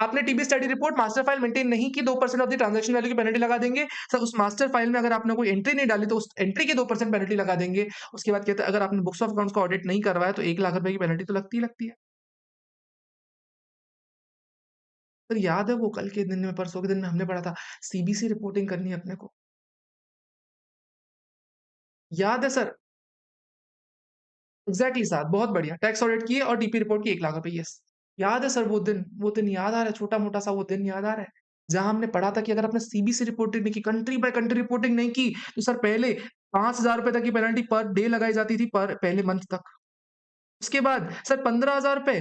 आपने TP study report master file maintain नहीं की 2% ऑफ द ट्रांजैक्शन वैल्यू की पेनल्टी लगा देंगे। सर उस मास्टर फाइल में अगर आपने कोई एंट्री नहीं डाली तो उस एंट्री की 2% पेनल्टी लगा देंगे। उसके बाद कहते हैं अगर आपने बुक्स ऑफ अकाउंट्स का ऑडिट नहीं करवाया तो 1 लाख रुपए की पेनल्टी तो लगती ही लगती है। सर याद है वो कल के दिन में परसों के दिन में हमने पढ़ा था सीबीसी रिपोर्टिंग करनी है अपने को। याद है सर? एग्ज़ैक्टली साहब बहुत बढ़िया टैक्स ऑडिट किए और टीपी रिपोर्ट की 1 लाख रुपए यस। याद है सर वो दिन याद आ रहा है छोटा-मोटा सा वो दिन याद आ रहा है। जहाँ हमने पढ़ा था कि अगर आपने सीबीसी रिपोर्टिंग नहीं की, कंट्री बाय कंट्री रिपोर्टिंग नहीं की, तो सर पहले ₹5000 तक की पेनल्टी पर डे लगाई जाती थी पर पहले मंथ तक। उसके बाद sir ₹15,000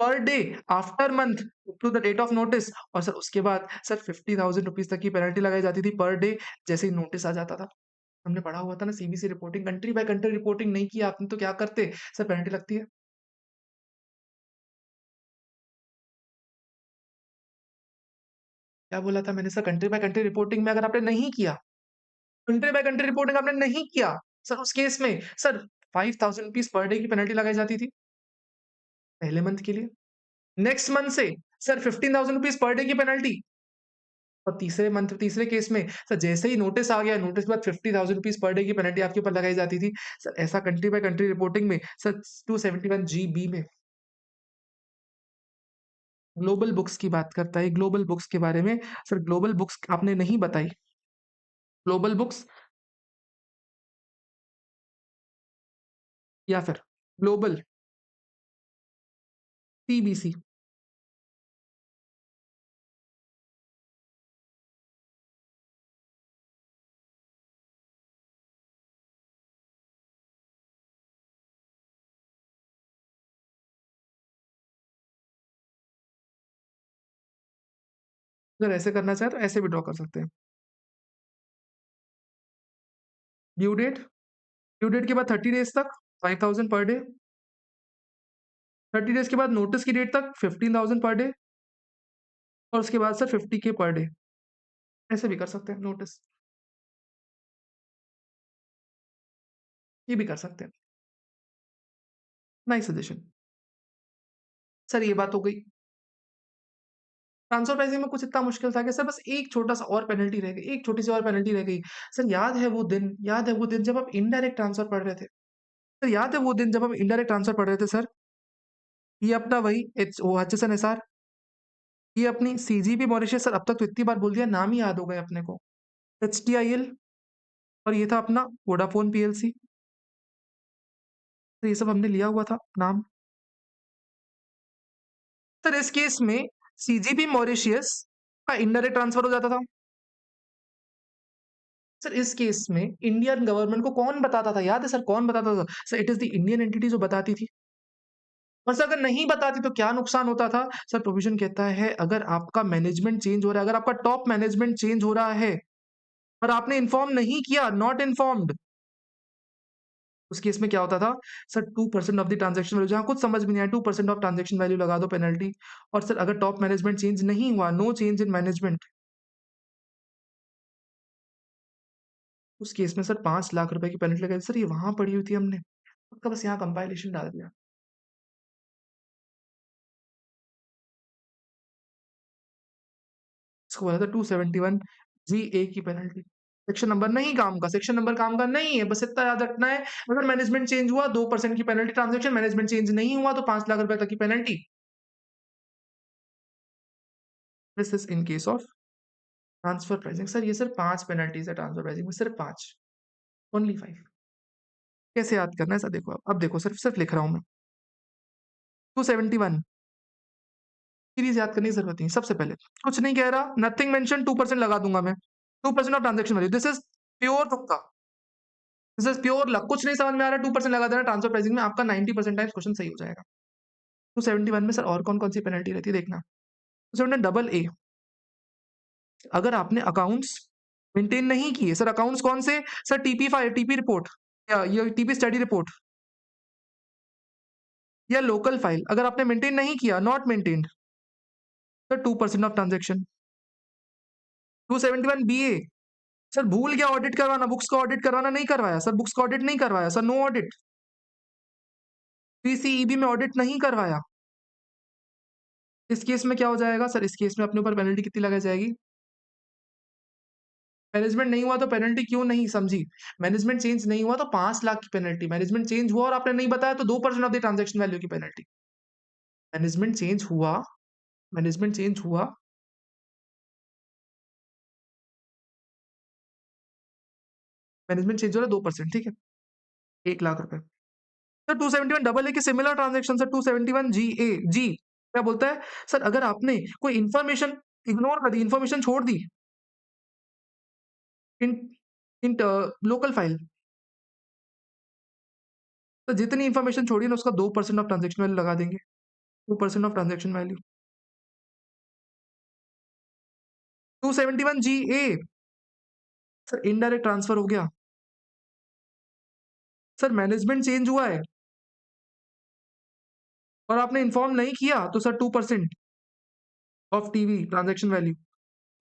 per day after month to the date of notice और सर उसके बाद सर ₹50,000 तक की पेनल्टी लगाई जाती थी पर डे जैसे ही नोटिस आ जाता था। हमने पढ़ा हुआ था ना CBC reporting, country by country reporting नहीं की आपने तो क्या करते? सर पेनल्टी लगती है। क्या बोला था मैंने sir country by country reporting में अगर आपने नहीं किया, कंट्री बाय कंट्री रिपोर्टिंग आपने नहीं किया, सर उस केस में सर ₹5,000 पर डे की पेनल्टी लगाई जाती थी, पहले मंथ के लिए। नेक्स्ट मंथ से सर ₹15,000 पर डे की पेनल्टी और तीसरे केस में सर जैसे ही नोटिस आ गया, नोटिस के बाद ₹50,000 पर डे की पेनल्टी आपके ऊपर लगाई जाती थी। सर ऐसा कंट्री बाय कंट्री रिपोर्टिंग में सर 271 जीबी में ग्लोबल बुक्स की बात करता है, ग्लोबल बुक्स के बारे में। सर ग्लोबल बुक्स आपने नहीं बताई। ग्लोबल बुक्स या फिर ग्लोबल सीबीसी। अगर ऐसे करना चाहे तो ऐसे भी ड्रॉ कर सकते हैं। ड्यू डेट के बाद 30 डेज़ तक 5,000 पर डे, 30 डेज़ के बाद नोटिस की डेट तक 15,000 पर डे और उसके बाद सर 50 के पर डे। ऐसे भी कर सकते हैं नोटिस, ये भी कर सकते हैं। Nice suggestion. सर ये बात हो गई। ट्रांसफर प्राइसिंग में कुछ इतना मुश्किल था कि सर बस एक छोटा-सा और पेनल्टी रह गई, एक छोटी-सी और पेनल्टी रह गई। सर याद है वो दिन जब आप इनडायरेक्ट ट्रांसफर पढ़ रहे थे? सर याद है वो दिन जब हम इनडायरेक्ट ट्रांसफर पढ़ रहे थे सर? ये अपना वही हचसन एसआर, ये अपनी सीजीपी मॉरिशस सर अब तक तो इतनी बार बोल दिया नाम ही याद हो गए अपने को। एचटीआईएल और ये था अपना वोडाफोन पीएलसी। तो ये सब हमने लिया हुआ था नाम। सर इस केस में सीजीपी मॉरिशियस का इनडायरेक्ट ट्रांसफर हो जाता था। सर इस केस में इंडियन गवर्नमेंट को कौन बताता था? याद है सर कौन बताता था? Sir it is the Indian entity जो बताती थी। और सर अगर नहीं बताती तो क्या नुकसान होता था? सर प्रोविज़न कहता है अगर आपका मैनेजमेंट चेंज हो रहा है, अगर आपका टॉप मैनेजमेंट चेंज हो रहा है और आपने इन्फॉर्म नहीं किया, नॉट इन्फॉर्म्ड, उस केस में क्या होता था? Sir 2% of the transaction value जहाँ कुछ समझ में नहीं आया 2% ऑफ ट्रांज़ैक्शन वैल्यू लगा दो पेनल्टी और सर अगर टॉप मैनेजमेंट चेंज नहीं हुआ, नो चेंज इन मैनेजमेंट, उस केस में सर 5 लाख रुपए की पेनल्टी लगाई। सर ये वहाँ पढ़ी हुई थी हमने। उसका बस यहाँ कंपाइलेशन डाल दिया। इसको बोला था 271 जी की पेनल्टी। सेक्शन नंबर नहीं काम का, सेक्शन नंबर काम का नहीं है, बस इतना याद रखना है अगर मैनेजमेंट चेंज हुआ 2% की पेनल्टी ट्रांज़ैक्शन, मैनेजमेंट चेंज नहीं हुआ तो 5 लाख रुपए तक की penalty. This is in case of transfer pricing. Sir ये सिर्फ 5 पेनल्टीज़ है ट्रांसफर प्राइसिंग में, सिर्फ 5, ओनली 5। कैसे याद करना है सर देखो अब देखो सिर्फ सिर्फ लिख रहा हूँ मैं। 271 सीरीज़ याद करने की ज़रूरत नहीं है। सबसे पहले कुछ नहीं कह रहा, नथिंग मेंशन 2% लगा दूँगा मैं। 2% of transaction value, this is pure तुक्का, दिस इज़ प्योर लक। कुछ नहीं समझ में आ रहा है 2% लगा देना ट्रांसफर प्राइसिंग में, आपका 90% टाइम्स क्वेश्चन सही हो जाएगा। 271 में सर और कौन-कौन सी पेनल्टी रहती है देखना। 271 डबल ए, अगर आपने अकाउंट्स मेंटेन नहीं किए, सर अकाउंट्स कौन से? Sir TP file, TP report या ये टीपी स्टडी रिपोर्ट या लोकल फाइल अगर आपने मेंटेन नहीं किया, नॉट मेंटेन्ड, तो 2% ऑफ ट्रांजैक्शन। 271 बीए, सर भूल गया ऑडिट करवाना, बुक्स का ऑडिट करवाना नहीं करवाया, सर बुक्स का ऑडिट नहीं करवाया, सर नो ऑडिट। पीसीईबी में ऑडिट नहीं करवाया। इस केस में क्या हो जाएगा? सर इस केस में अपने ऊपर पेनल्टी कितनी लगाई जाएगी? मैनेजमेंट नहीं हुआ तो पेनल्टी क्यों नहीं समझी? मैनेजमेंट चेंज नहीं हुआ तो 5 लाख की पेनल्टी, मैनेजमेंट चेंज हुआ और आपने नहीं बताया तो 2% ऑफ द ट्रांजैक्शन वैल्यू की पेनल्टी। मैनेजमेंट चेंज हुआ, मैनेजमेंट चेंज हुआ, मैनेजमेंट चेंज हो रहा है 2%, ठीक है? 1 लाख रुपए। सर 271 डबल ए की सिमिलर ट्रांजैक्शन सर 271 जी क्या बोलता है? सर अगर आपने कोई इन्फॉर्मेशन इग्नोर कर दी, इन्फॉर्मेशन छोड़ दी। इन इन लोकल फाइल, तो जितनी इन्फॉर्मेशन छोड़ी ना उसका 2% ऑफ ट्रांज़ैक्शन वैल्यू लगा देंगे, 2% of transaction value. 271 GA sir indirect transfer हो गया। सर मैनेजमेंट चेंज हुआ है और आपने इन्फॉर्म नहीं किया तो sir 2% of TV transaction value.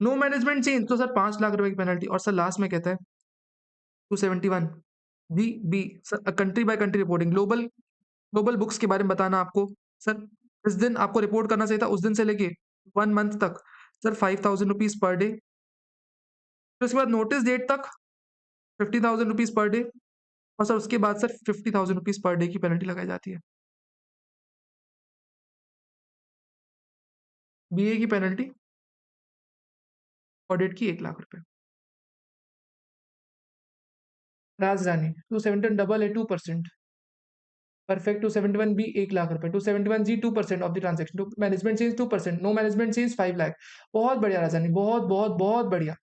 No management change तो सर 5 लाख रुपए की पेनल्टी। और सर लास्ट में कहता है 271 B B sir country by country reporting, global global books के बारे में बताना आपको। सर जिस दिन आपको रिपोर्ट करना चाहिए था उस दिन से लेके 1 मंथ तक सर 5,000 रुपीज पर डे। फिर उसके बाद नोटिस डेट तक 50,000 रुपीज पर डे। और सर उसके बाद सर 50,000 रुपीज पर डे की पेनल्टी लगाई जाती है। बीए की पेनल्टी ऑडिट की 1 लाख रुपए। Rajdhani 271 double A 2%। Perfect 271 B 1 lakh रुपए, 271 G 2% of the transaction, management change 2%, no management change 5 lakh. बहुत बढ़िया राजधानी, बहुत बहुत बहुत बढ़िया।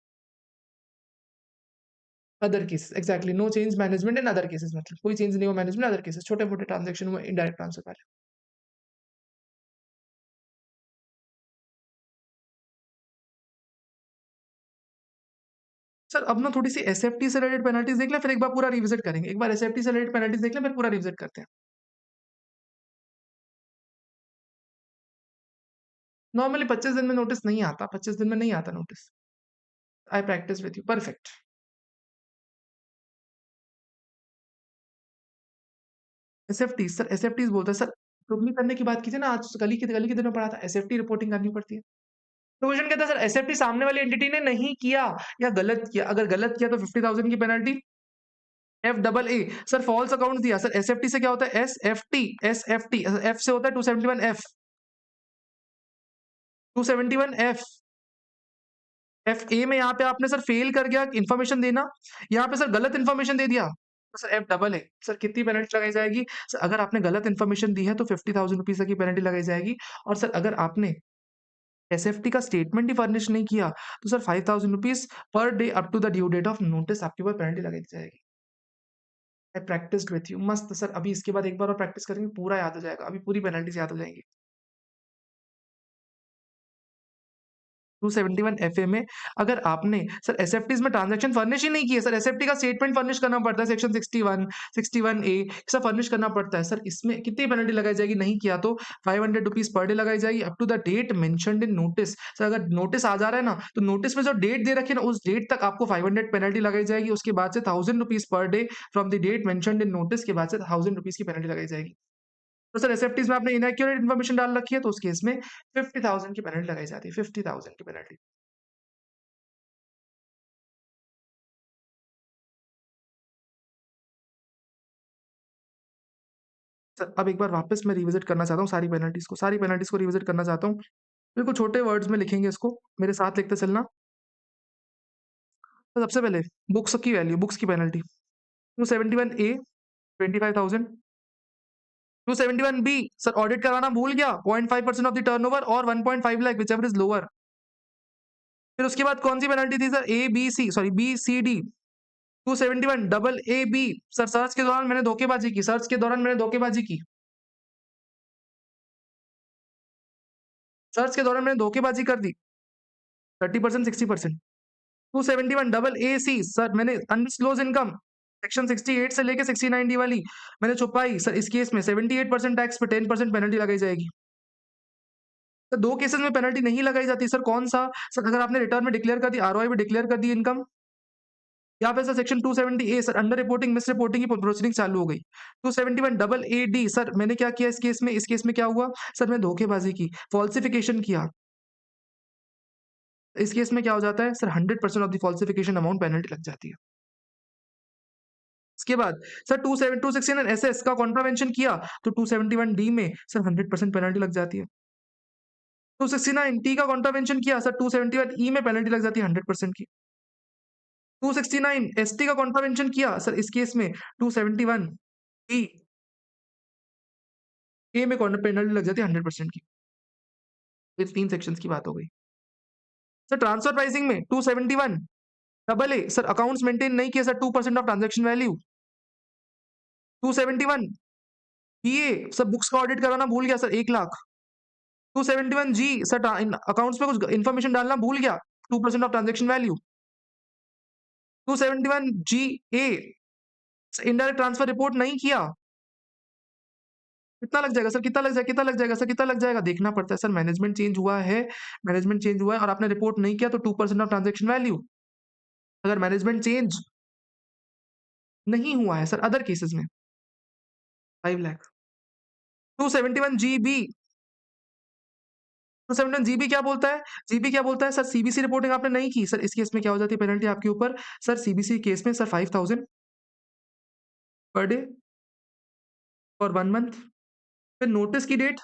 Other cases exactly, no change management in other cases, मतलब कोई चेंज नहीं हो मैनेजमेंट, अदर केसेस छोटे मोटे ट्रांजेक्शन हुए इनडायरेक्ट ट्रांसफर वाले। सर अब ना थोड़ी सी एसएफटी से रिलेटेड पेनल्टीज देख लें, फिर एक बार पूरा रिविजिट करेंगे। एक बार एसएफटी से रिलेटेड पेनल्टीज देख लें, फिर पूरा रिविजिट करते हैं। नॉर्मली 25 दिन में नोटिस नहीं आता, 25 दिन में नहीं आता notice. I practice with you, perfect. SFT sir, SFT बोलते हैं सर, टोटली करने की बात कीजिए ना, आज कल ही के दिन में पढ़ा था, एसएफटी रिपोर्टिंग करनी पड़ती है। तो क्वेश्चन कहता है सर एसएफटी सामने वाली एंटिटी ने नहीं किया या गलत किया, अगर गलत किया तो 50,000 की penalty. F double A sir false account दिया, सर एसएफटी से क्या होता है, एस एफ टी एफ से होता है 271 एफ, 271 एफ। एफ ए में यहाँ पे आपने सर फेल कर गया इन्फॉर्मेशन देना, यहाँ पे सर गलत इन्फॉर्मेशन दे दिया, तो sir F double A sir कितनी पेनल्टी लगाई जाएगी। सर अगर आपने गलत इन्फॉर्मेशन दी है तो 50,000 रुपीज की पेनल्टी लगाई जाएगी। और सर अगर आपने एसएफटी का स्टेटमेंट ही फर्निश नहीं किया तो sir 5,000 rupees per day up to the due date of notice आपके ऊपर पेनल्टी लगाई जाएगी। आई प्रैक्टिस्ड विथ यू, मस्त सर। अभी इसके बाद एक बार और प्रैक्टिस करेंगे, पूरा याद हो जाएगा, अभी पूरी पेनल्टीज याद हो जाएंगी। 271 एफए में अगर आपने सर एसएफटीज में ट्रांजैक्शन फर्निश ही नहीं किए, सर एसएफटी का स्टेटमेंट फर्निश करना पड़ता है, सेक्शन 61 61 ए सब फर्निश करना पड़ता है। सर इसमें कितनी पेनल्टी लगाई जाएगी, नहीं किया तो 500 रुपीज पर डे लगाई जाएगी up to the date mentioned in notice. Sir अगर नोटिस आ जा रहा है ना तो नोटिस में जो डेट दे रखी है ना उस डेट तक आपको 500 पेनल्टी लगाई जाएगी, उसके बाद से 1,000 rupees per day from the date mentioned in notice के बाद से 1,000 रुपीज की पेनल्टी लगाई जाएगी। तो सर एसएफटीज में आपने इनएक्यूरेट इन्फॉर्मेशन डाल रखी है तो उस केस में 50,000 की पेनल्टी लगाई जाती है, 50,000 की पेनल्टी। सर अब एक बार वापस मैं रिविजिट करना चाहता हूँ सारी पेनल्टीज को रिविजिट करना चाहता हूँ। बिल्कुल छोटे वर्ड्स में लिखेंगे इसको, मेरे साथ लिखते चलना। तो सबसे पहले बुक्स की वैल्यू, बुक्स की penalty 271 A 25,000। 271 B sir audit कराना भूल गया, 0.5% ऑफ द टर्नओवर और 1.5 lakh whichever is lower. फिर उसके बाद कौन सी पेनल्टी थी sir, A B C sorry B C D. 271 double A B sir search के दौरान मैंने धोखेबाजी की, सर्च के दौरान मैंने धोखेबाजी की, सर्च के दौरान मैंने धोखेबाजी कर दी 30% 60%। 271 डबल ए सी सर मैंने अनडिस्क्लोज इनकम सेक्शन 68 से लेके 69 डी वाली मैंने छुपाई, सर इस केस में 78% टैक्स पे 10% पेनल्टी लगाई जाएगी। तो दो केसेस में पेनल्टी नहीं लगाई जाती सर, कौन सा, सर अगर आपने रिटर्न में डिक्लेयर कर दी, आरओआई में डिक्लेयर कर दी इनकम, यहाँ पे sir section 270 A sir under reporting misreporting की प्रोसीडिंग चालू हो गई। 271 डबल ए डी सर मैंने क्या किया इस केस में क्या हुआ, सर मैं धोखेबाजी की, फॉल्सिफिकेशन किया। इस केस में क्या हो जाता है sir, 100% of the falsification amount penalty लग जाती है। इसके बाद सर 269 एसएस का कॉन्ट्रावेंशन किया तो 271 डी में सर 100% पेनल्टी लग जाती है। 269 टी का कॉन्ट्रावेंशन किया सर 271 ई में पेनल्टी लग जाती है 100% की। 269 एसटी का कॉन्ट्रावेंशन किया सर इस केस में 271 ई ए में पेनल्टी लग जाती है 100% की। ये 3 सेक्शंस की बात हो गई। सर ट्रांसफर प्राइसिंग में 271 double A sir accounts maintain नहीं किया sir 2% of transaction value 271 PA sir books का ऑडिट करवाना भूल गया sir 1 lakh 271 G sir accounts में कुछ इन्फॉर्मेशन डालना भूल गया 2% of transaction value 271 G A indirect transfer report नहीं किया कितना लग जाएगा सर कितना लग जाएगा कितना लग जाएगा सर कितना लग जाएगा देखना पड़ता है सर मैनेजमेंट चेंज हुआ है और आपने रिपोर्ट नहीं किया तो 2% ऑफ ट्रांजैक्शन वैल्यू अगर मैनेजमेंट चेंज नहीं हुआ है सर अदर केसेस में 5 लाख 271 जीबी 271 जीबी क्या बोलता है जीबी क्या बोलता है सर सीबीसी रिपोर्टिंग आपने नहीं की सर इस केस में क्या हो जाती है पेनल्टी आपके ऊपर सर सीबीसी केस में सर 5,000 पर डे और 1 मंथ फिर नोटिस की डेट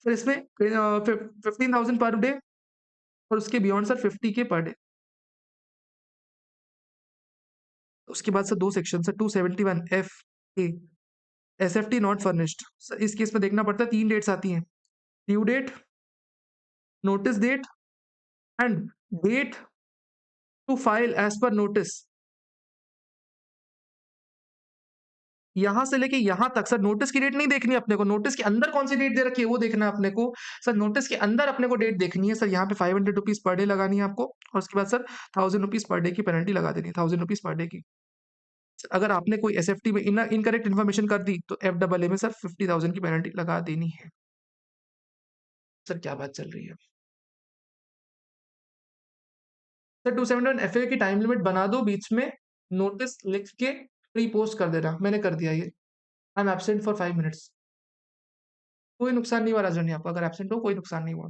सर इसमें 15,000 पर डे और उसके बियॉन्ड सर 50K पर डे उसके बाद sir 2 section sir 271 F A SFT not furnished sir इस केस में देखना पड़ता है 3 डेट्स आती हैं due date notice date and date to file as per notice यहां से लेके यहां तक सर नोटिस की डेट नहीं देखनी है अपने को नोटिस के अंदर कौन सी डेट दे रखी है वो देखना है अपने को सर नोटिस के अंदर अपने को डेट देखनी है सर यहाँ पे 500 रुपीज पर डे लगानी है आपको और उसके बाद सर 1,000 रुपीज पर डे की पेनल्टी लगा देनी है 1,000 रुपीज पर डे की अगर आपने कोई एसएफटी में इनकरेक्ट इन्फॉर्मेशन कर दी तो FAA में सर 50,000 की पेनल्टी लगा देनी है सर क्या बात चल रही है सर 271 FA की टाइम लिमिट बना दो बीच में नोटिस लिख के प्री पोस्ट कर देना मैंने कर दिया ये I am absent for 5 minutes कोई नुकसान नहीं हुआ राजनी आपको अगर एब्सेंट हो कोई नुकसान नहीं हुआ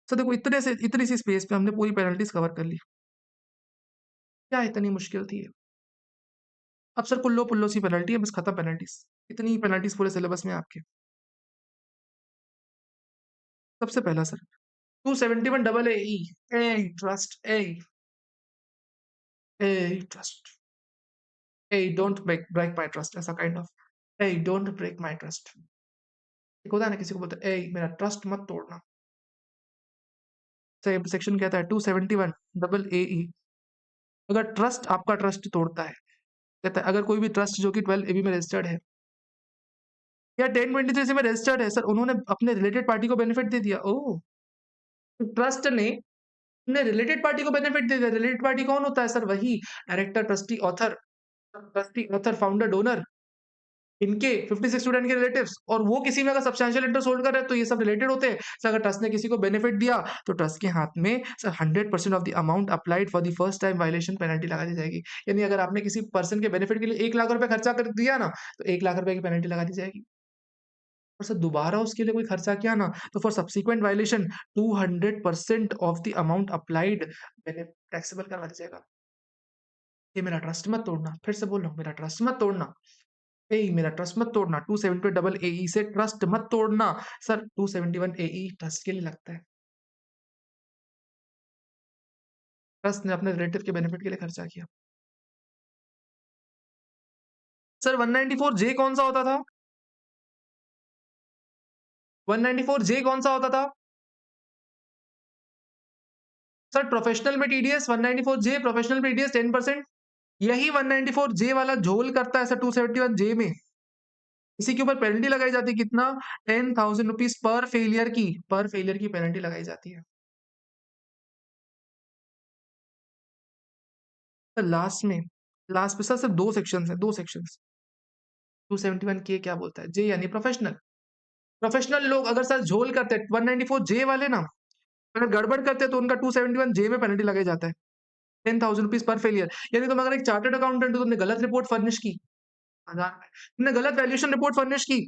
सर देखो इतनी सी स्पेस पे हमने पूरी पेनल्टीज कवर कर ली क्या इतनी मुश्किल थी अब सर कुल्लो पुल्लो सी पेनल्टी है बस खत्म पेनल्टीज इतनी पेनल्टीज पूरे सिलेबस में आपके सबसे पहला sir 271 double A trust A trust A don't break my trust ऐसा kind of a don't break my trust एक होता है ना किसी को बोलता है ए मेरा ट्रस्ट मत तोड़ना सेक्शन कहता है 271 डबल ए अगर ट्रस्ट आपका ट्रस्ट तोड़ता है कहता है अगर कोई भी ट्रस्ट जो कि 12 AB में रजिस्टर्ड है या 1023 में रजिस्टर्ड है सर उन्होंने अपने रिलेटेड पार्टी को बेनिफिट दे दिया ओ ट्रस्ट ने अपने रिलेटेड पार्टी को बेनिफिट दे दिया रिलेटेड पार्टी कौन होता है सर वही director trustee author founder donor इनके 56 स्टूडेंट के रिलेटिव्स और वो किसी में अगर सब्सटैंशियल इंटरेस्ट होल्ड कर रहे हैं तो ये सब रिलेटेड होते हैं सर अगर ट्रस्ट ने किसी को बेनिफिट दिया तो ट्रस्ट के हाथ में sir 100% of the amount applied for the first time violation penalty लगा दी जाएगी यानी अगर आपने किसी पर्सन के बेनिफिट के लिए 1 लाख रुपए खर्चा कर दिया ना तो 1 लाख रुपए की पेनल्टी लगा दी जाएगी और सर दोबारा उसके लिए कोई खर्चा किया ना तो for subsequent violation 200% of the amount applied taxable करवा दी जाएगा ये मेरा ट्रस्ट मत तोड़ना फिर से बोल रहा हूँ मेरा ट्रस्ट मत तोड़ना मेरा ट्रस्ट मत तोड़ना 271 डबल ए से ट्रस्ट मत तोड़ना सर 271 ए ट्रस्ट के लिए लगता है ट्रस्ट ने अपने रिलेटिव के बेनिफिट के लिए खर्चा किया सर 194 जे कौन सा होता था 194 जे कौन सा होता था सर प्रोफेशनल में टीडीएस 194 जे प्रोफेशनल में टीडीएस 10% यही 194 जे वाला झोल करता है सर 271 जे में इसी के ऊपर पेनल्टी लगाई जाती है कितना 10,000 रुपीज पर फेलियर की पेनल्टी लगाई जाती है सर लास्ट में सर सिर्फ 2 सेक्शन 271 के क्या बोलता है जे यानी प्रोफेशनल लोग अगर सर झोल करते हैं 194 जे वाले ना अगर गड़बड़ करते हैं तो उनका 271 जे में पेनल्टी लगाई जाता है 10,000 रुपीज पर फेलियर यानी तुम अगर एक चार्टर्ड अकाउंटेंट हो तुमने गलत रिपोर्ट फर्निश की 1,000 तुमने गलत वैल्यूएशन रिपोर्ट फर्निश की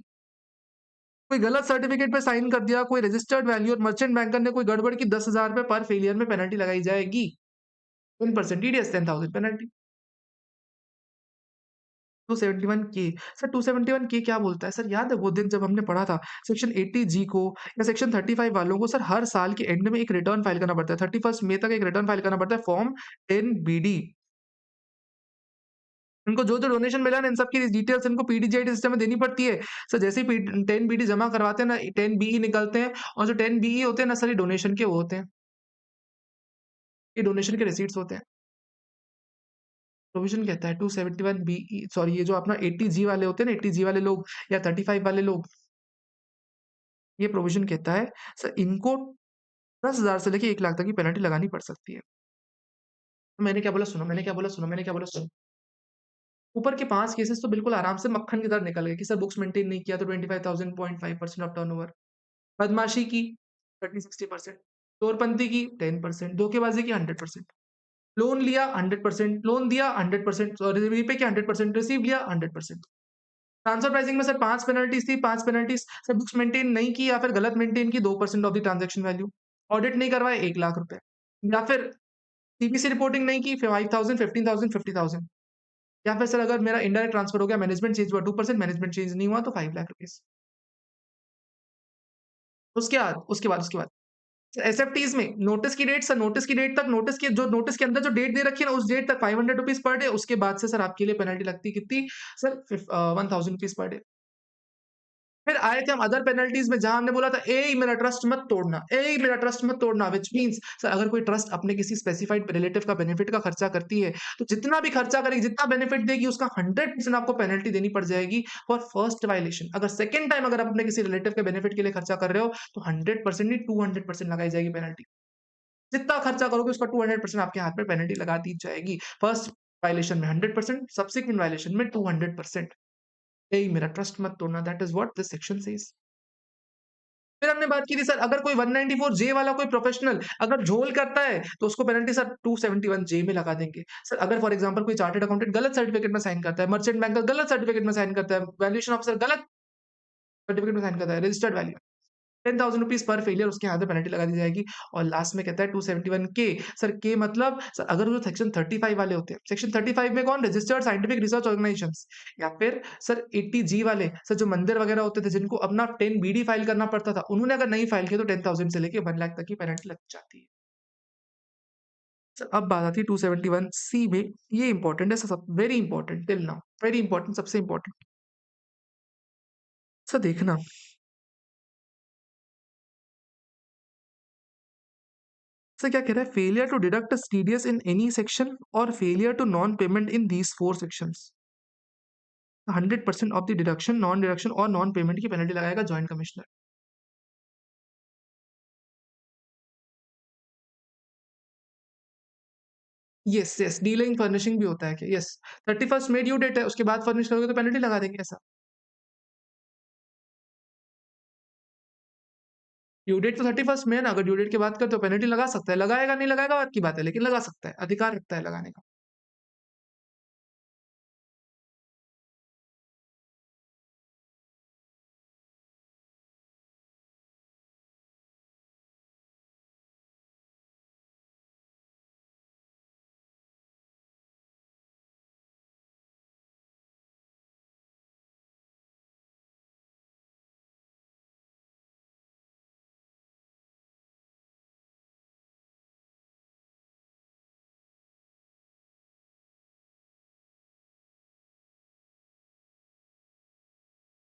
कोई गलत सर्टिफिकेट पे साइन कर दिया कोई रजिस्टर्ड वैल्यू और मर्चेंट बैंकर ने कोई गड़बड़ की 10,000 रुपए पर फेलियर में पेनल्टी लगाई जाएगी 10% टीडीएस 10,000 पेनल्टी 271 के सर 271 के क्या बोलता है सर याद है वो दिन जब हमने पढ़ा था सेक्शन 80G को या सेक्शन 35 वालों को सर हर साल के एंड में एक रिटर्न फाइल करना पड़ता है 31 मई तक एक रिटर्न फाइल करना पड़ता है फॉर्म 10BD इनको जो-जो डोनेशन मिला ना इन सब की डिटेल्स इनको पीडीजेडी सिस्टम में देनी पड़ती है। सर जैसे ही 10 बीडी जमा करवाते हैं ना 10 बीई निकलते हैं और जो 10 बीई होते हैं ना सर ये डोनेशन के वो होते हैं। ये डोनेशन के रिसीट्स होते हैं। प्रोविज़न कहता है 271 बीई सॉरी ये जो अपना 80 जी वाले होते हैं ना 80 जी वाले लोग या 35 वाले लोग, ये प्रोविज़न कहता है सर इनको 10,000 से लेके 1 लाख तक की पेनल्टी लगानी पड़ सकती है। मैंने क्या बोला सुनो, मैंने क्या बोला सुनो, मैंने क्या बोला सुनो। ऊपर के 5 केसेस तो बिल्कुल आराम से मक्खन की तरह निकल गए कि सर बुक्स मेंटेन नहीं किया तो 25,000 0.5% ऑफ टर्नओवर। बदमाशी की 30-60%, चोरपंती की 10%, धोखेबाजी की 100%, लोन लिया 100%, लोन दिया 100% और रीपे किया 100%, रिसीव लिया 100%। ट्रांसफर प्राइसिंग में सर 5 पेनल्टीज़ थी, 5 पेनल्टीज़ सर बुक्स मेंटेन नहीं की या फिर गलत मेंटेन की 2% of the transaction value. Audit नहीं करवाए 1 लाख रुपए या फिर सीबीसी रिपोर्टिंग नहीं की 5,000, 15,000, 50,000 या फिर सर अगर मेरा इनडायरेक्ट ट्रांसफर हो गया मैनेजमेंट चेंज हुआ 2% मैनेजमेंट चेंज नहीं हुआ तो 5 लाख रुपीज़। उसके बाद एसएफटीज़ में नोटिस की डेट सर नोटिस की डेट तक नोटिस के अंदर जो डेट दे रखी है ना उस डेट तक 500 रुपीज़ पर डे उसके बाद से सर आपके लिए पेनल्टी लगती है कितनी सर 1000 रुपीज़ पर डे। फिर आए थे हम अदर पेनल्टीज़ में जहाँ हमने बोला था मेरा ट्रस्ट मत तोड़ना, मेरा ट्रस्ट मत तोड़ना व्हिच मीन्स सर अगर कोई ट्रस्ट अपने किसी स्पेसिफाइड रिलेटिव का बेनिफिट का खर्चा करती है, तो जितना भी खर्चा करेगी, जितना बेनिफिट देगी उसका 100% आपको पेनल्टी देनी पड़ जाएगी फॉर फर्स्ट वायलेशन। अगर सेकंड टाइम अगर आप अपने किसी रिलेटिव के बेनिफिट के लिए खर्चा कर रहे हो, तो 100% नहीं 200% लगाई जाएगी पेनल्टी। जितना खर्चा करोगे उसका 200% आपके हाथ में पेनल्टी लगा दी जाएगी। फर्स्ट वायलेशन में 100% सब्सीक्वेंट वायलेशन में 200%। यही मेरा ट्रस्ट मत तोड़ना that is what this section says. फिर हमने बात की थी सर अगर कोई 194 जे वाला कोई प्रोफेशनल अगर झोल करता है तो उसको पेनल्टी सर 271 जे में लगा देंगे। सर अगर फॉर एग्जांपल कोई चार्टर्ड अकाउंटेंट गलत सर्टिफिकेट में साइन करता है, मर्चेंट बैंकर गलत सर्टिफिकेट में साइन करता है, वैल्यूएशन ऑफिसर गलत सर्टिफिकेट में साइन करता है, रजिस्टर्ड वैल्यू 10,000 रुपीज़ पर फेलियर उसके हाथ में पेनल्टी लगा दी जाएगी और लास्ट में कहता है 271 के सर के मतलब सर अगर वो सेक्शन 35 वाले होते हैं सेक्शन 35 में कौन रजिस्टर्ड साइंटिफिक रिसर्च ऑर्गेनाइजेशंस या फिर सर 80 जी वाले सर जो मंदिर वगैरह होते थे जिनको अपना 10 बीडी फाइल करना पड़ता था उन्होंने अगर नहीं फाइल किया तो 10,000 से लेके 1 लाख तक की पेनल्टी लग जाती है। सर अब बात आती है 271 सी में ये इंपॉर्टेंट है sir very important till now very important सबसे इंपॉर्टेंट सर देखना सर क्या कह रहा है failure to deduct TDS in any section और failure to non payment in these 4 sections 100% of the deduction non deduction और नॉन पेमेंट की penalty लगाएगा joint commissioner. Yes yes dealing furnishing भी होता है क्या यस 31st में ड्यू डेट है उसके बाद फर्निश करोगे तो पेनल्टी लगा देंगे ऐसा। ड्यू डेट तो 31st में है ना अगर ड्यू डेट के बाद कर तो पेनल्टी लगा सकता है लगाएगा नहीं लगाएगा बात की बात है लेकिन लगा सकता है अधिकार रखता है लगाने का।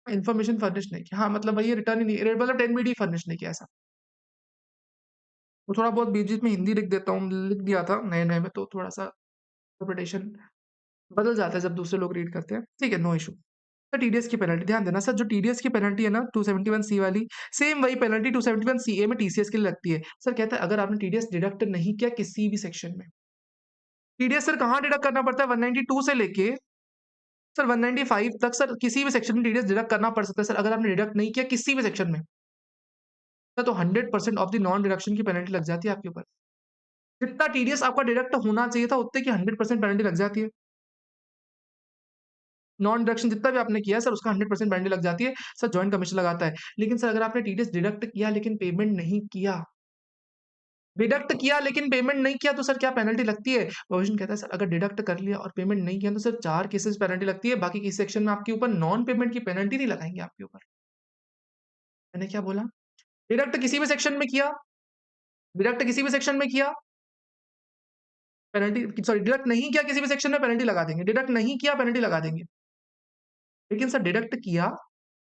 इन्फॉर्मेशन फर्निश नहीं किया हाँ मतलब वही रिटर्न ही नहीं मतलब 10 बीडी फर्निश नहीं किया ऐसा। वो थोड़ा बहुत बीच बीच में हिंदी लिख देता हूँ लिख दिया था नए नए में तो थोड़ा सा इंटरप्रिटेशन बदल जाता है जब दूसरे लोग रीड करते हैं ठीक है नो इशू। सर टीडीएस की पेनल्टी ध्यान देना सर जो टीडीएस की पेनल्टी है ना 271 सी वाली सेम वही पेनल्टी 271 सी ए में टीसीएस के लिए लगती है। सर कहता है अगर आपने टीडीएस डिडक्ट नहीं किया किसी भी सेक्शन में टीडीएस सर कहाँ डिडक्ट करना पड़ता है 192 से लेके सर 195 तक सर किसी भी सेक्शन में टीडीएस डिडक्ट करना पड़ सकता है सर अगर आपने डिडक्ट नहीं किया किसी भी सेक्शन में सर तो 100% ऑफ द नॉन डिडक्शन की पेनल्टी लग जाती है आपके ऊपर। जितना टीडीएस आपका डिडक्ट होना चाहिए था उतने की 100% पेनल्टी लग जाती है। नॉन डिडक्शन जितना भी आपने किया है सर उसका 100% पेनल्टी लग जाती है। सर जॉइंट कमीशन लगाता है। लेकिन सर अगर आपने टीडीएस डिडक्ट किया लेकिन पेमेंट नहीं किया डिडक्ट किया लेकिन पेमेंट नहीं किया तो सर क्या पेनल्टी लगती है? प्रोविज़न कहता है सर अगर डिडक्ट कर लिया और पेमेंट नहीं किया तो सर 4 केसेस पेनल्टी लगती है, बाकी किसी सेक्शन में आपके ऊपर नॉन पेमेंट की पेनल्टी नहीं लगाएँगे आपके ऊपर। मैंने क्या बोला? डिडक्ट किसी भी सेक्शन में किया डिडक्ट किसी भी सेक्शन में किया पेनल्टी सॉरी डिडक्ट नहीं किया किसी भी सेक्शन में पेनल्टी लगा देंगे, डिडक्ट नहीं किया पेनल्टी लगा देंगे। लेकिन सर डिडक्ट किया,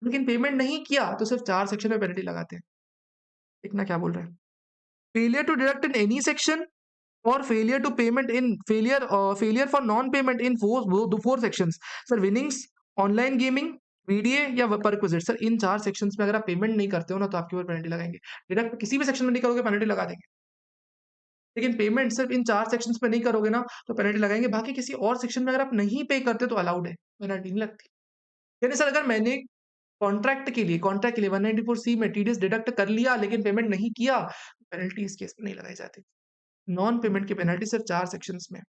लेकिन पेमेंट नहीं किया तो सिर्फ 4 सेक्शन में पेनल्टी लगाते हैं। देखना क्या बोल रहे हैं। Failure to deduct in any section और failure to payment in failure for non payment in four sections. Sir winnings, online gaming, VDA या परक्विजिट। सर इन 4 सेक्शंस में अगर आप पेमेंट नहीं करते हो ना तो आपके ऊपर पेनल्टी लगाएंगे। डिडक्ट किसी भी सेक्शन में नहीं करोगे पेनल्टी लगा देंगे। लेकिन पेमेंट सिर्फ इन 4 सेक्शंस में नहीं करोगे ना तो पेनल्टी लगाएंगे। बाकी किसी और सेक्शन में अगर आप नहीं पे करते तो अलाउड है, पेनल्टी नहीं लगती। यानी सर अगर मैंने कॉन्ट्रैक्ट के लिए 194 सी में टीडीएस डिडक्ट कर लिया लेकिन पेमेंट नहीं किया, पेनल्टी इस केस में नहीं लगाई जाती। नॉन पेमेंट की पेनल्टी सिर्फ 4 सेक्शंस में।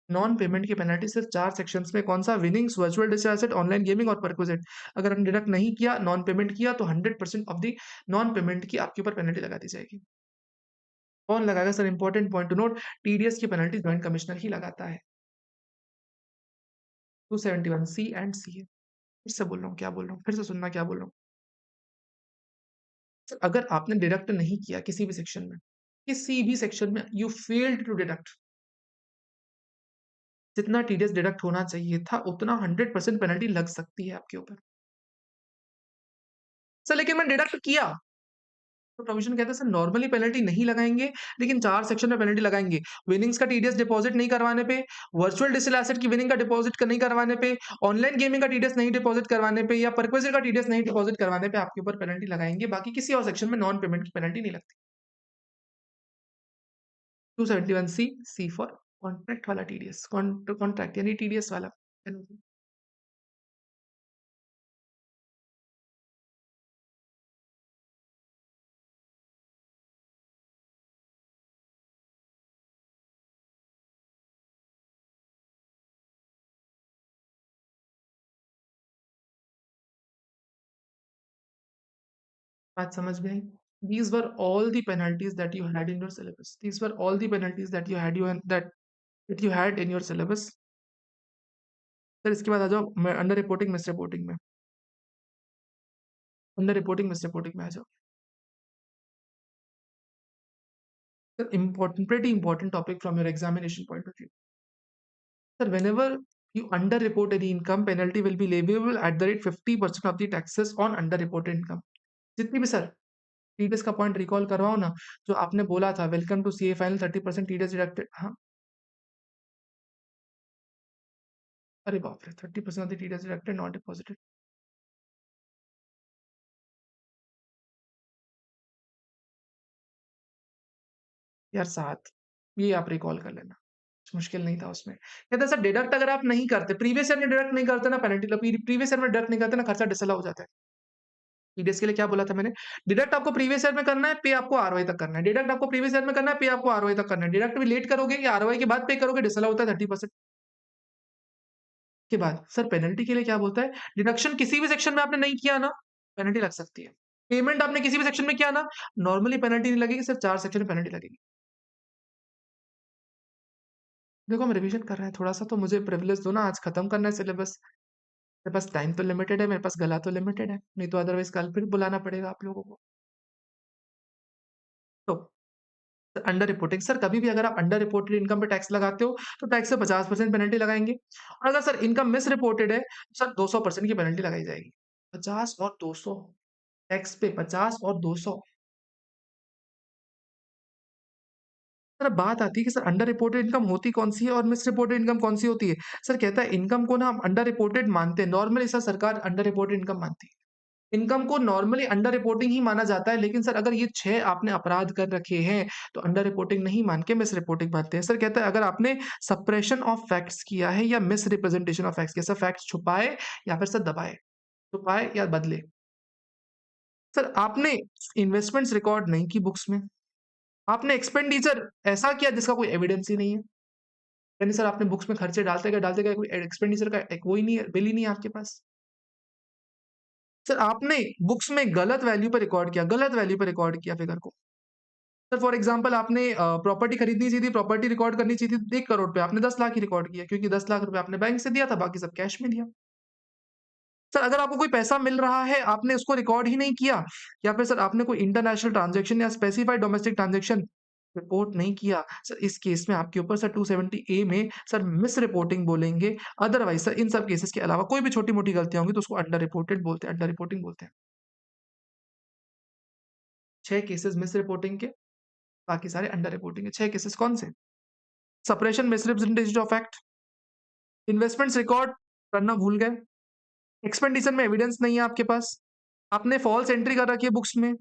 नॉन पेमेंट की पेनल्टी सिर्फ 4 सेक्शंस में। कौन सा? Winnings, virtual digital asset, online gaming और परक्विजिट। अगर हमने डिडक्ट नहीं किया, नॉन पेमेंट किया तो 100% ऑफ द नॉन पेमेंट की आपके ऊपर पेनल्टी लगा दी जाएगी। कौन लगाएगा? Sir important point two note, TDS की पेनल्टी जॉइंट कमिश्नर ही लगाता है। 271 सी एंड सी है। फिर से बोल रहा हूँ, क्या बोल रहा हूँ? फिर से सुनना क्या बोल रहा हूँ। सर अगर आपने डिडक्ट नहीं किया किसी भी सेक्शन में यू फेल्ड टू डिडक्ट, जितना टीडीएस डिडक्ट होना चाहिए था उतना 100% पेनल्टी लग सकती है आपके ऊपर। सर लेकिन मैंने डिडक्ट किया तो प्रोविजन कहता है सर नॉर्मली पेनल्टी नहीं लगाएंगे लेकिन 4 सेक्शन में पेनल्टी लगाएंगे। विनिंग्स का टीडीएस डिपॉजिट नहीं करवाने पे, वर्चुअल डिजिटल एसेट की विनिंग का डिपॉजिट नहीं करवाने पे, ऑनलाइन गेमिंग का टीडीएस नहीं डिपॉजिट करवाने पे या परक्विजिट का टीडीएस नहीं डिपॉजिट करवाने पे आपके ऊपर पेनल्टी लगाएंगे। बाकी किसी और सेक्शन में नॉन पेमेंट की पेनल्टी नहीं लगती। 271 सी, सी फॉर कॉन्ट्रैक्ट वाला टीडीएस, कॉन्ट्रैक्ट यानी टीडीएस वाला penalty। बात समझ में आई? These were all the penalties that you had in your syllabus. These were all the penalties that you had in your syllabus. Sir इसके बाद आ जाओ मैं अंडर रिपोर्टिंग मिस रिपोर्टिंग में। अंडर रिपोर्टिंग मिस रिपोर्टिंग में आ जाओ। Sir important, pretty important topic from your examination point of view. Sir, whenever you underreport any income, penalty will be leviable at the rate 50% of the taxes on underreported income. जितनी भी sir TDS का point recall करवाओ ना, जो आपने बोला था welcome to CA final 30% TDS deducted. हाँ, अरे बाप रे, 30% of the TDS deducted not deposited. यार 7, ये आप रिकॉल कर लेना, कुछ मुश्किल नहीं था उसमें। कहता सर डिडक्ट अगर आप नहीं करते, प्रीवियस ईयर में डिडक्ट नहीं करते ना पेनल्टी, प्रीवियस ईयर में डिडक्ट नहीं करते ना खर्चा डिसअलाउ हो जाता है। टीडीएस के लिए क्या बोला था मैंने? डिडक्ट आपको प्रीवियस ईयर में करना है, पे आपको आरओआई तक करना है। डिडक्ट आपको प्रीवियस ईयर में करना है, पे आपको आरओआई तक करना है। डिडक्ट भी लेट करोगे या आरओआई के बाद पे करोगे, डिसअलाउ होता है 30% के बाद। सर पेनल्टी के लिए क्या बोलता है? डिडक्शन किसी भी सेक्शन में आपने नहीं किया ना, पेनल्टी लग सकती है। पेमेंट आपने किसी भी सेक्शन में किया ना, नॉर्मली पेनल्टी नहीं लगेगी, सिर्फ 4 सेक्शन में पेनल्टी लगेगी। देखो हम रिवीजन कर रहे हैं, थोड़ा-सा तो मुझे प्रिविलेज दो ना, आज खत्म करना है सिलेबस। मेरे पास टाइम तो लिमिटेड है, मेरे पास गला तो लिमिटेड है, नहीं तो अदरवाइज़ कल फिर बुलाना पड़ेगा आप लोगों को। तो अंडर रिपोर्टिंग, सर कभी भी अगर आप अंडर रिपोर्टेड इनकम पे टैक्स लगाते हो तो टैक्स से 50% पेनल्टी लगाएंगे। और अगर सर इनकम मिस रिपोर्टेड है तो सर 200% की पेनल्टी लगाई जाएगी। 50 और 200, टैक्स पे 50 और 200। सर अब बात आती है कि सर अंडर रिपोर्टेड इनकम होती कौन सी है और मिस रिपोर्टेड इनकम कौन सी होती है। सर कहता है इनकम को ना हम अंडर रिपोर्टेड मानते हैं, नॉर्मली सर सरकार अंडर रिपोर्टेड इनकम मानती है। इनकम को नॉर्मली अंडर रिपोर्टिंग ही माना जाता है, लेकिन सर अगर ये 6 आपने अपराध कर रखे हैं तो अंडर रिपोर्टिंग नहीं मान के मिस रिपोर्टिंग मानते हैं। सर कहता है अगर आपने सप्रेशन ऑफ फैक्ट्स किया है या मिस रिप्रेजेंटेशन ऑफ फैक्ट्स किया, सर फैक्ट्स छुपाए या फिर सर दबाए, छुपाए या बदले। सर आपने इन्वेस्टमेंट्स रिकॉर्ड नहीं की बुक्स में, आपने एक्सपेंडिचर ऐसा किया जिसका कोई एविडेंस ही नहीं है, यानी सर आपने बुक्स में खर्चे डालते गए कोई एक्सपेंडिचर का एक वो ही नहीं है, बिल ही नहीं है आपके पास। सर आपने बुक्स में गलत वैल्यू पे रिकॉर्ड किया, गलत वैल्यू पे रिकॉर्ड किया फिगर को। सर फॉर एग्जांपल आपने प्रॉपर्टी खरीदनी चाहिए थी, प्रॉपर्टी रिकॉर्ड करनी चाहिए थी 1 करोड़ पे, आपने 10 लाख ही रिकॉर्ड किया क्योंकि 10 लाख रुपए आपने बैंक से दिया था, बाकी सब कैश में दिया। सर अगर आपको कोई पैसा मिल रहा है, आपने उसको रिकॉर्ड ही नहीं किया, या फिर सर आपने कोई इंटरनेशनल ट्रांजैक्शन या स्पेसिफाइड डोमेस्टिक ट्रांजैक्शन रिपोर्ट नहीं किया, सर इस केस में आपके ऊपर सर 270 ए में सर मिस रिपोर्टिंग बोलेंगे। अदरवाइज़ सर इन सब केसेस के अलावा कोई भी छोटी-मोटी गलतियाँ होंगी तो उसको अंडर रिपोर्टेड बोलते हैं, अंडर रिपोर्टिंग बोलते हैं। 6 केसेस मिस रिपोर्टिंग के, बाकी सारे अंडर रिपोर्टिंग के। 6 केसेस कौन से? Suppression misrepresentation of fact, investments record करना भूल गए, एक्सपेंडिचर में एविडेंस नहीं है आपके पास, आपने फॉल्स एंट्री कर रखी है बुक्स में,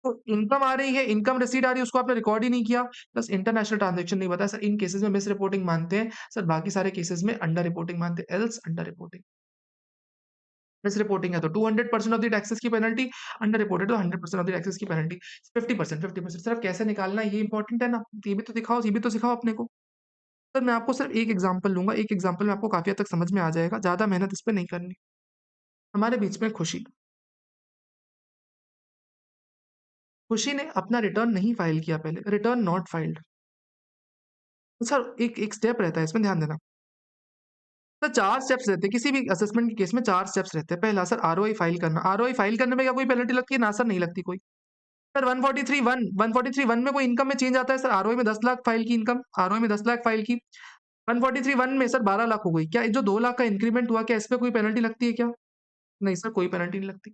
तो इनकम आ रही है, इनकम रिसीट आ रही है, उसको आपने रिकॉर्ड ही नहीं किया, प्लस इंटरनेशनल ट्रांजैक्शन नहीं बताया। सर इन केसेस में मिस रिपोर्टिंग मानते हैं, सर बाकी सारे केसेस में अंडर रिपोर्टिंग मानते हैं, else under reporting. Miss reporting है तो 200% ऑफ द टैक्सेस की पेनल्टी, अंडर रिपोर्टेड तो 100% ऑफ द टैक्सेस की पेनल्टी। 50%, 50% सर अब कैसे निकालना है ये इंपॉर्टेंट है ना, ये भी तो दिखाओ, ये भी तो सिखाओ अपने को। सर मैं आपको सिर्फ एक एग्जांपल लूँगा, एक एग्जांपल में आपको काफ़ी हद तक समझ में आ जाएगा, ज़्यादा मेहनत इस पे नहीं करनी। हमारे बीच में खुशी, खुशी ने अपना रिटर्न नहीं फाइल किया पहले, रिटर्न नॉट फाइल्ड। तो सर एक एक स्टेप रहता है इसमें ध्यान देना। सर 4 स्टेप्स रहते हैं, किसी भी असेसमेंट के केस में 4 स्टेप्स रहते हैं। पहला सर आरओआई फाइल करना, आरओआई फाइल करने में क्या कोई पेनल्टी लगती है? ना सर नहीं लगती कोई। सर 143(1) में कोई इनकम में चेंज आता है सर, आरओआई में 10 लाख फाइल की इनकम, आरओआई में 10 लाख फाइल की, 143(1) में सर 12 लाख हो गई। क्या जो 2 लाख का इंक्रीमेंट हुआ क्या इस पे कोई पेनल्टी लगती है क्या? नहीं सर कोई पेनल्टी नहीं लगती।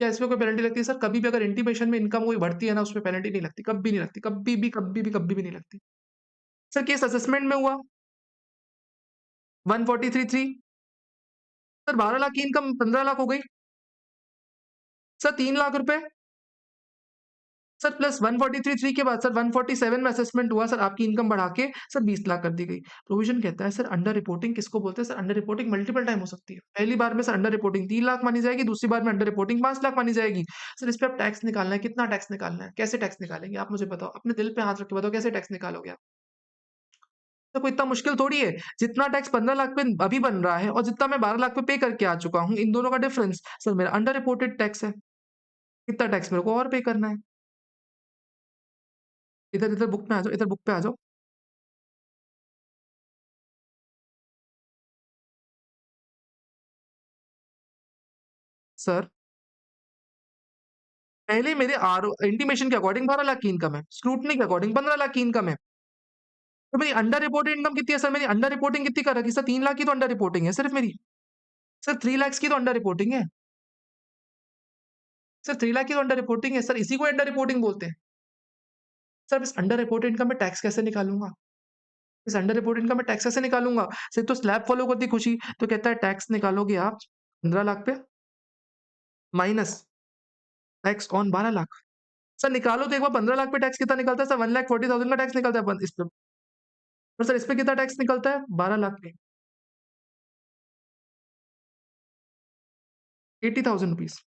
क्या इसमें कोई पेनल्टी लगती है सर? कभी भी अगर इंटीमेशन में इनकम कोई बढ़ती है ना उसमें पेनल्टी नहीं लगती, कभी नहीं लगती, कभी भी, कभी भी, कभी भी नहीं लगती। सर केस असेसमेंट में हुआ 143(3) सर 12 लाख की इनकम 15 लाख हो गई। सर 3 लाख रुपए सर प्लस 143(3) के बाद सर 147 में असेसमेंट हुआ सर, आपकी इनकम बढ़ा के सर 20 लाख कर दी गई। प्रोविजन कहता है सर अंडर रिपोर्टिंग किसको बोलते हैं? Sir under reporting multiple time हो सकती है। पहली बार में सर अंडर रिपोर्टिंग 3 लाख मानी जाएगी, दूसरी बार में अंडर रिपोर्टिंग 5 लाख मानी जाएगी। सर इस पे आप टैक्स निकालना है, कितना टैक्स निकालना है? कैसे टैक्स निकालेंगे? आप मुझे बताओ, अपने दिल पे हाथ रख के बताओ कैसे टैक्स निकालोगे आप? तो कोई इतना मुश्किल थोड़ी है। जितना टैक्स 15 लाख पे अभी बन रहा है और जितना मैं 12 लाख पे पे करके आ चुका हूँ, इन दोनों का डिफरेंस सर मेरा अंडर रिपोर्टेड टैक्स है। कितना टैक्स मेरे को और पे करना है। इधर इधर बुक में आ जाओ, इधर बुक पे आ जाओ। सर पहले मेरे आर इंटीमेशन के अकॉर्डिंग 12 लाख की इनकम है, स्क्रूटनी के अकॉर्डिंग 15 लाख की इनकम है। तो मेरी अंडर रिपोर्टेड इनकम कितनी है सर? मेरी अंडर रिपोर्टिंग कितनी कर रखी है सर? 3 लाख की तो अंडर रिपोर्टिंग है सिर्फ मेरी। सर 3 लाख की तो अंडर रिपोर्टिंग है। सर 3 लाख की तो अंडर रिपोर्टिंग है सर, इसी को अंडर रिपोर्टिंग बोलते हैं। सर इस अंडर रिपोर्टेड इनकम में टैक्स कैसे निकालूंगा? इस अंडर रिपोर्टेड इनकम में टैक्स कैसे निकालूंगा? सिर्फ तो स्लैब फॉलो करती खुशी, तो कहता है टैक्स निकालोगे आप 15 लाख पे minus tax on 12 lakh. Sir निकालो तो एक बार 15 लाख पे टैक्स कितना निकलता है सर? 1,40,000 का टैक्स निकलता है इस पे। और सर इस पे कितना टैक्स निकलता है? 12 लाख पे 80,000 रुपीज,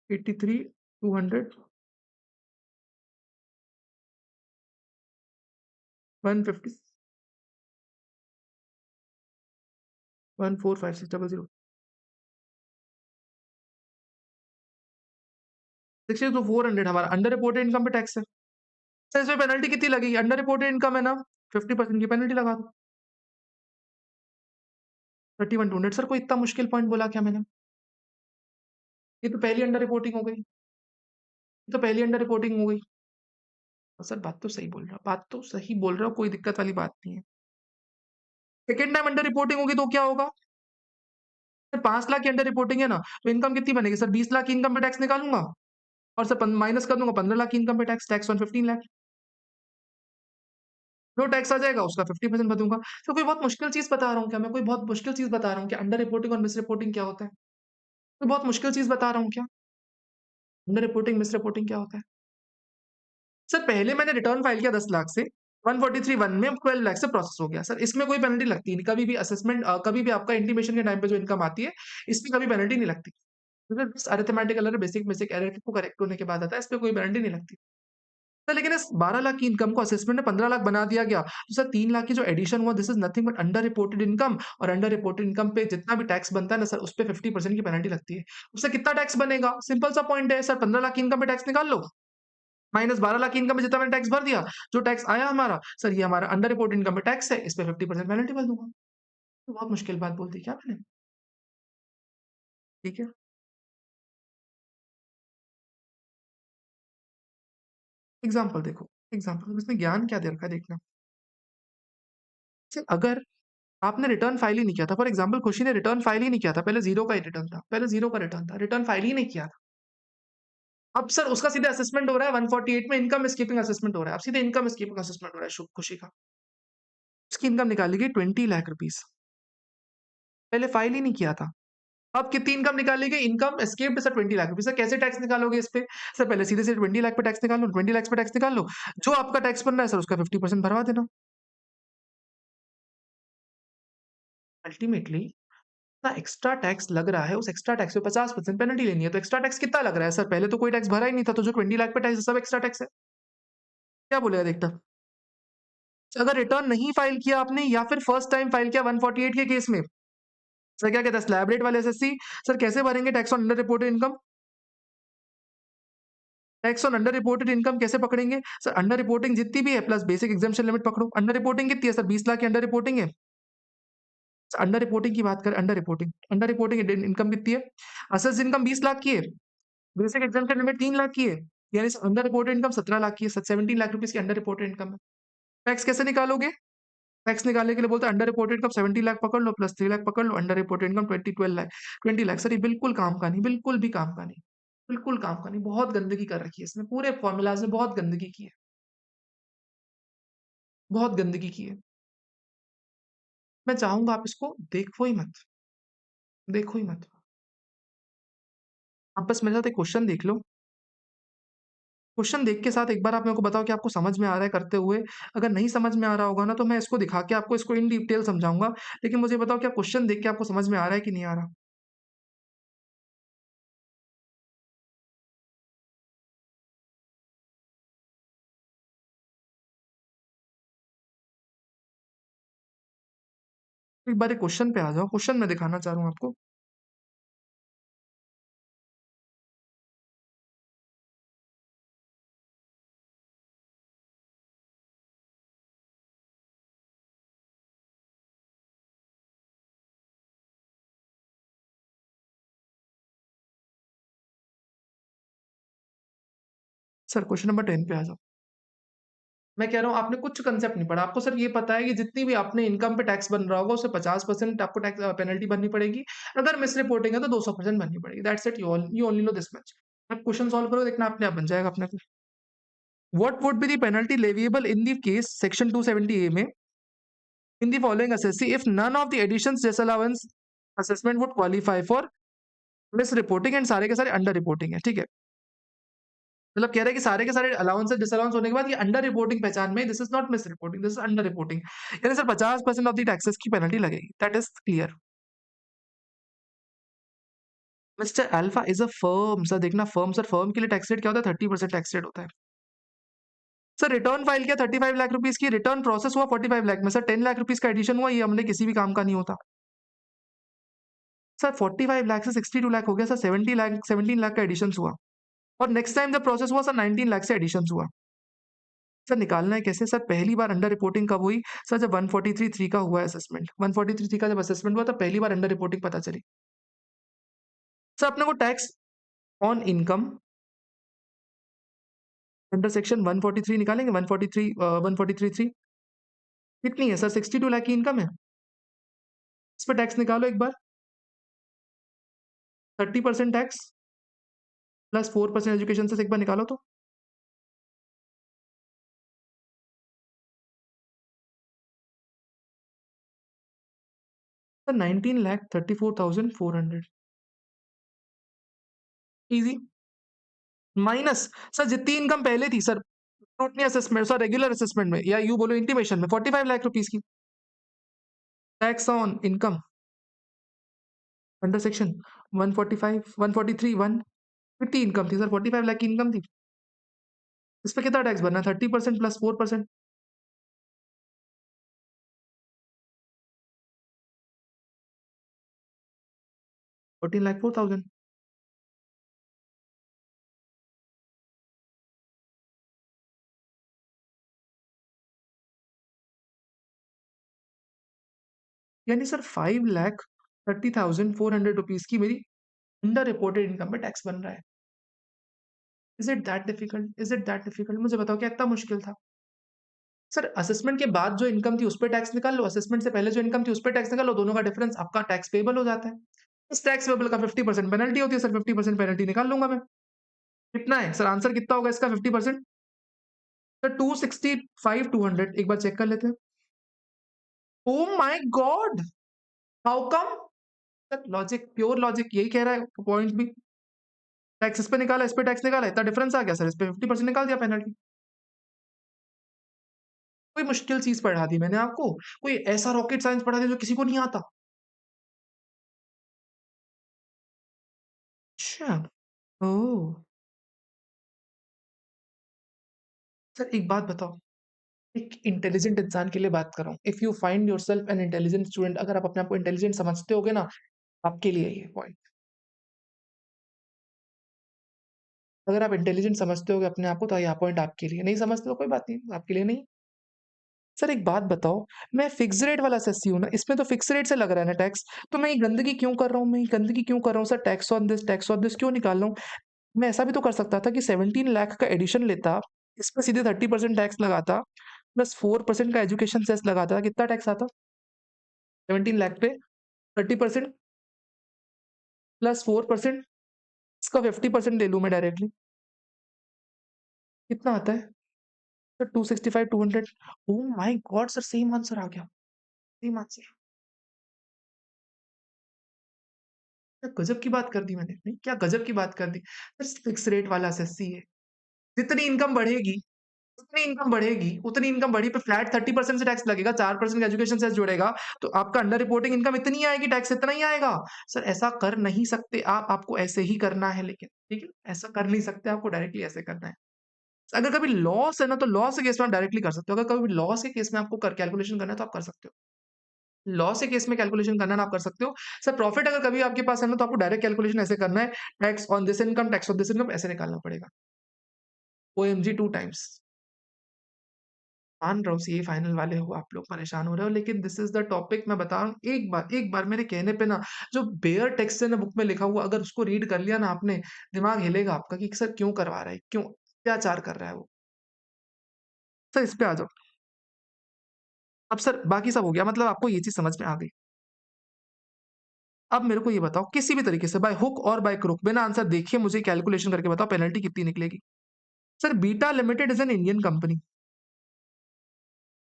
83 200 150 14560 60 तो 400 हमारा अंडर रिपोर्टेड इनकम पे टैक्स है। सर इसमें पेनल्टी कितनी लगेगी? अंडर रिपोर्टेड इनकम है ना, 50% की पेनल्टी लगा दो। 31,200 सर कोई इतना मुश्किल पॉइंट बोला क्या मैंने? ये तो पहली अंडर रिपोर्टिंग हो गई, ये तो पहली अंडर रिपोर्टिंग हो गई। सर बात तो सही बोल रहा हूँ, बात तो सही बोल रहा हूँ, कोई दिक्कत वाली बात नहीं है। सेकंड टाइम अंडर रिपोर्टिंग होगी तो क्या होगा? सर 5 लाख की अंडर रिपोर्टिंग है ना, तो इनकम कितनी बनेगी सर? 20 लाख की इनकम पे टैक्स निकालूंगा और सर माइनस कर दूंगा 15 लाख की इनकम पे टैक्स, टैक्स ऑन 15 लाख। जो टैक्स आ जाएगा उसका 50% भरूंगा। तो कोई बहुत मुश्किल चीज बता रहा हूँ क्या मैं? कोई बहुत मुश्किल चीज बता रहा हूँ क्या? अंडर रिपोर्टिंग और मिस रिपोर्टिंग क्या होता है? कोई बहुत मुश्किल चीज बता रहा हूँ क्या? अंडर रिपोर्टिंग मिस रिपोर्टिंग क्या होता है? सर पहले मैंने रिटर्न फाइल किया 10 लाख से, 143(1) में 12 लाख से प्रोसेस हो गया। सर इसमें कोई पेनल्टी लगती नहीं, कभी भी असेसमेंट कभी भी आपका इंटीमेशन के टाइम पे जो इनकम आती है, इसमें कभी पेनल्टी नहीं लगती। तो बस arithmetical error, basic basic error को करेक्ट होने के बाद आता है, इसमें कोई पेनल्टी नहीं लगती। सर लेकिन इस 12 लाख की इनकम को असेसमेंट में 15 लाख बना दिया गया, तो सर 3 लाख की जो एडिशन हुआ this is nothing but under reported income, और अंडर रिपोर्टेड इनकम पे जितना भी टैक्स बनता है ना सर, उस पे 50% की पेनल्टी लगती है। उससे कितना टैक्स बनेगा? सिंपल सा पॉइंट है सर, 15 लाख की इनकम पे टैक्स निकाल लो, माइनस 12 लाख की इनकम में जितना मैंने टैक्स भर दिया, जो टैक्स आया हमारा सर, ये हमारा अंडर रिपोर्टेड इनकम पे टैक्स है, इस पे 50% पेनल्टी भर दूंगा। तो बहुत मुश्किल बात बोल दी क्या मैंने? ठीक है? एग्ज़ाम्पल इसमें ज्ञान क्या दे रखा है देखना। अगर आपने रिटर्न फाइल ही नहीं किया था, फॉर एग्ज़ाम्पल खुशी ने रिटर्न फाइल ही नहीं किया था, पहले 0 का ही रिटर्न था, पहले 0 का रिटर्न था, रिटर्न फाइल ही नहीं किया था। अब सर उसका सीधे असेसमेंट हो रहा है 148 में इनकम स्कीपिंग असेसमेंट हो रहा है। अब सीधे इनकम स्कीपिंग असेसमेंट हो रहा है खुशी का। उसकी इनकम निकाली गई 20 लाख रुपीज़, पहले फाइल ही नहीं किया था। अब कितनी इनकम निकाली गई? Income escaped sir 20 lakh rupees. Sir कैसे टैक्स निकालोगे इस पे? सर पहले सीधे से 20 लाख पे टैक्स निकाल लो, 20 लाख पे टैक्स निकाल लो। जो आपका टैक्स बन रहा है सर उसका 50% भरवा देना। अल्टीमेटली ना एक्स्ट्रा टैक्स लग रहा है, उस एक्स्ट्रा टैक्स पे 50% पेनल्टी लेनी है। तो एक्स्ट्रा टैक्स कितना लग रहा है सर? पहले तो कोई टैक्स भरा ही नहीं था, तो जो 20 लाख पे टैक्स है सब एक्स्ट्रा टैक्स है। क्या बोलेगा देखना? अगर रिटर्न नहीं फाइल किया आपने या फिर फर्स्ट टाइम फाइल किया 148 के केस में, सर क्या कहता है स्लैब रेट वाले एसएससी, सर कैसे भरेंगे tax on under reported income? Tax on under reported income कैसे पकड़ेंगे? सर अंडर रिपोर्टिंग जितनी भी है प्लस बेसिक एग्जम्पशन लिमिट पकड़ो। अंडर रिपोर्टिंग कितनी है सर? 20 लाख की अंडर रिपोर्टिंग है। अंडर रिपोर्टिंग की बात करें, अंडर रिपोर्टिंग इनकम कितनी है? असेस इनकम 20 लाख की है, बेसिक एग्जम्पशन लिमिट 3 लाख की है, यानी अंडर रिपोर्टेड इनकम 17 लाख की है, 17 लाख रुपीज की अंडर रिपोर्टेड इनकम है। टैक्स कैसे निकालोगे? टैक्स निकालने के लिए बोलते हैं अंडर रिपोर्टेड इनकम 70 लाख पकड़ लो प्लस 3 लाख पकड़ लो, under reported income 12 lakh, 20 lakh. Sir ये बिल्कुल काम का नहीं, बिल्कुल भी काम का नहीं, बिल्कुल काम का नहीं। बहुत गंदगी कर रखी है इसमें, पूरे फॉर्मूलाज में बहुत गंदगी की है, बहुत गंदगी की है। मैं चाहूंगा आप इसको देखो ही मत, देखो ही मत। आप बस मेरे साथ एक क्वेश्चन देख लो। क्वेश्चन देख के साथ एक बार आप मेरे को बताओ कि आपको समझ में आ रहा है करते हुए। अगर नहीं समझ में आ रहा होगा ना तो मैं इसको दिखा के आपको इसको इन डिटेल समझाऊंगा। लेकिन मुझे बताओ क्या क्वेश्चन देख के आपको समझ में आ रहा है कि नहीं आ रहा? एक बार क्वेश्चन पे आ जाओ, क्वेश्चन मैं दिखाना चाह रहा हूँ आपको। सर क्वेश्चन नंबर 10 पे आ जाओ। मैं कह रहा हूँ आपने कुछ कंसेप्ट नहीं पढ़ा। आपको सिर्फ ये पता है कि जितनी भी आपने इनकम पे टैक्स बन रहा होगा उससे 50% आपको टैक्स पेनल्टी भरनी पड़ेगी। अगर मिस रिपोर्टिंग है तो 200% भरनी पड़ेगी। That's it, you only know this much. आप क्वेश्चन सॉल्व करो, देखना अपने आप बन जाएगा अपने को। What would be the penalty leviable in the case section 270 A में in the following assessee if none of the additions disallowance assessment would qualify for misreporting and सारे के सारे अंडर रिपोर्टिंग है, ठीक है? मतलब कह रहा है कि सारे के सारे अलाउंस डिसअलाउंस होने के बाद ये अंडर रिपोर्टिंग पहचान में, this is not miss reporting, this is under reporting. यानी सर 50% ऑफ द टैक्सेस की पेनल्टी लगेगी। That is clear. Mister alpha is a firm. Sir देखना फर्म, सर फर्म के लिए टैक्स रेट क्या होता है? 30% टैक्स रेट होता है। सर रिटर्न फाइल किया 35 लाख रुपीज की, रिटर्न प्रोसेस हुआ 45 लाख में, सर 10 लाख रुपीज का एडिशन हुआ, ये हमने किसी भी काम का नहीं होता। सर 45 लाख से 62 लाख हो गया सर, 70 लाख 17 लाख का एडिशन हुआ। और नेक्स्ट टाइम जब प्रोसेस हुआ सर 19 लाख से एडिशन हुआ। सर निकालना है कैसे? सर पहली बार अंडर रिपोर्टिंग कब हुई? सर जब 143(3) का हुआ असेसमेंट, 143(3) का जब असेसमेंट हुआ तब पहली बार अंडर रिपोर्टिंग पता चली। सर अपने को tax on income under section 143 निकालेंगे। 143 143(3) कितनी है सर? 62 लाख की इनकम है। इस पर टैक्स निकालो एक बार। 30% टैक्स प्लस 4% एजुकेशन से एक बार निकालो तो। Sir 19,34,400 easy. माइनस सर जितनी इनकम पहले थी sir, scrutiny assessment sir regular assessment में या यू बोलो इंटीमेशन में 45 लाख रुपीस की tax on income under section 145 143 1। कितनी इनकम थी सर? 45 लाख की इनकम थी। इस पे कितना टैक्स भरना है? 30% प्लस 4%, 14,04,000। यानी सर 5,30,400 रुपीज की मेरी अंडर रिपोर्टेड इनकम पे टैक्स बन रहा है। Is it that difficult? Is it that difficult? मुझे बताओ क्या इतना मुश्किल था? सर असेसमेंट के बाद जो इनकम थी उस पे टैक्स निकाल लो, असेसमेंट से पहले जो इनकम थी उस पे टैक्स निकाल लो, दोनों का डिफरेंस आपका टैक्स पेएबल हो जाता है। इस टैक्स पेएबल का 50% पेनल्टी होती है सर, 50% पेनल्टी निकाल लूँगा मैं। कितना है? सर आंसर कितना होगा इसका 50%? सर 265 200 एक बार चेक कर लेते हैं। ओह my God! How come? Sir logic, pure logic यही कह रहा है पॉइंट भी। टैक्स इस पे निकाला, इस पे टैक्स निकाला, इतना डिफरेंस आ गया सर, इस पे 50% निकाल दिया पेनल्टी। कोई मुश्किल चीज़ पढ़ा दी मैंने आपको? कोई ऐसा रॉकेट साइंस पढ़ा दिया जो किसी को नहीं आता? अच्छा, ओह! सर एक बात बताओ, एक इंटेलिजेंट इंसान के लिए बात कर रहा हूँ। If you find yourself an intelligent student, अगर आप अपने आप को इंटेलिजेंट समझते होगे ना, आपके लिए ये पॉइंट। अगर आप इंटेलिजेंट समझते होगे अपने आप को तो ये पॉइंट आपके लिए, नहीं समझते हो कोई बात नहीं, आपके लिए नहीं। सर एक बात बताओ, मैं फिक्स रेट वाला एसएससी हूँ ना, इसमें तो फिक्स रेट से लग रहा है ना टैक्स, तो मैं ये गंदगी क्यों कर रहा हूँ? मैं ये गंदगी क्यों कर रहा हूँ सर? टैक्स ऑन दिस क्यों निकाल रहा हूँ? मैं ऐसा भी तो कर सकता था कि 17 लाख का एडिशन लेता, इस पे सीधे 30% टैक्स लगाता, प्लस 4% का एजुकेशन सेस लगाता, कितना टैक्स आता? 17 लाख पे 30% प्लस 4%, इसका 50% ले लूँ मैं डायरेक्टली, कितना आता है? Sir 265 200। Oh my God sir, same answer आ गया, सेम आंसर। क्या गजब की बात कर दी मैंने, नहीं क्या गजब की बात कर दी। सर फिक्स रेट वाला एसएससी है, जितनी इनकम बढ़ेगी, उतनी इनकम बढ़ी पे फ्लैट 30% से टैक्स लगेगा, 4% का एजुकेशन सेस जुड़ेगा, तो आपका अंडर रिपोर्टिंग इनकम इतनी आएगी, टैक्स इतना ही आएगा। सर ऐसा कर नहीं सकते आप, आपको ऐसे ही करना है लेकिन, ठीक है? ऐसा कर नहीं सकते, आपको डायरेक्टली ऐसे करना है। अगर कभी लॉस है ना, तो लॉस के केस में आप डायरेक्टली कर सकते हो। अगर कभी लॉस के केस में आपको कर कैलकुलेशन करना है तो आप कर सकते हो। लॉस के केस में कैलकुलेशन करना है ना, आप कर सकते हो। सर प्रॉफिट अगर कभी आपके पास है ना, तो आपको डायरेक्ट कैलकुलेशन ऐसे करना है, टैक्स ऑन दिस इनकम ऐसे निकालना पड़ेगा। OMG 2 times. मान रहा हूँ सीए फाइनल वाले हो, आप लोग परेशान हो रहे हो, लेकिन दिस इज़ द टॉपिक। मैं बता रहा हूँ, एक बार मेरे कहने पे ना, जो बेयर टेक्स्ट है ना बुक में लिखा हुआ, अगर उसको रीड कर लिया ना आपने, दिमाग हिलेगा आपका कि सर क्यों करवा रहा है? क्यों? अत्याचार कर रहा है वो। सर इस पे आ जाओ। अब सर बाकी सब हो गया, मतलब आपको ये चीज़ समझ में आ गई। अब मेरे को ये बताओ, किसी भी तरीके से बाय हुक और बाय क्रुक, बिना आंसर देखे मुझे कैलकुलेशन करके बताओ पेनल्टी कितनी निकलेगी? Sir beta limited is an Indian company.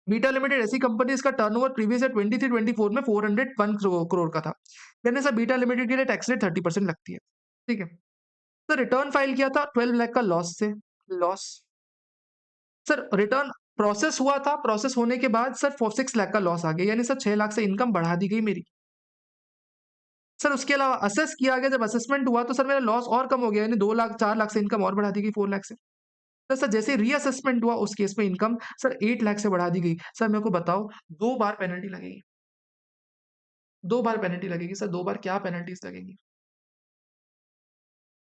Beta limited ऐसी कंपनी, इसका टर्नओवर प्रीवियस ईयर 23-24 में 401 करोड़ का था। मैंने सर बीटा लिमिटेड के लिए टैक्स रेट 30% लगती है। ठीक है। सर रिटर्न फाइल किया था 12 लाख का लॉस से। लॉस। सर रिटर्न प्रोसेस हुआ था, प्रोसेस होने के बाद सर 6 लाख का लॉस आ गया, यानी सर 6 लाख से इनकम बढ़ा दी गई मेरी। सर उसके अलावा असेस किया गया, जब असेसमेंट हुआ तो सर मेरा लॉस और कम हो गया, यानी 2 लाख 4 लाख से इनकम और बढ़ा दी गई 4 लाख से। तो सर जैसे रीअसेसमेंट हुआ उस केस में इनकम सर 8 लाख से बढ़ा दी गई। सर मेरे को बताओ, 2 बार पेनल्टी लगेगी। 2 बार पेनल्टी लगेगी सर, 2 बार क्या पेनल्टीज़ लगेंगी?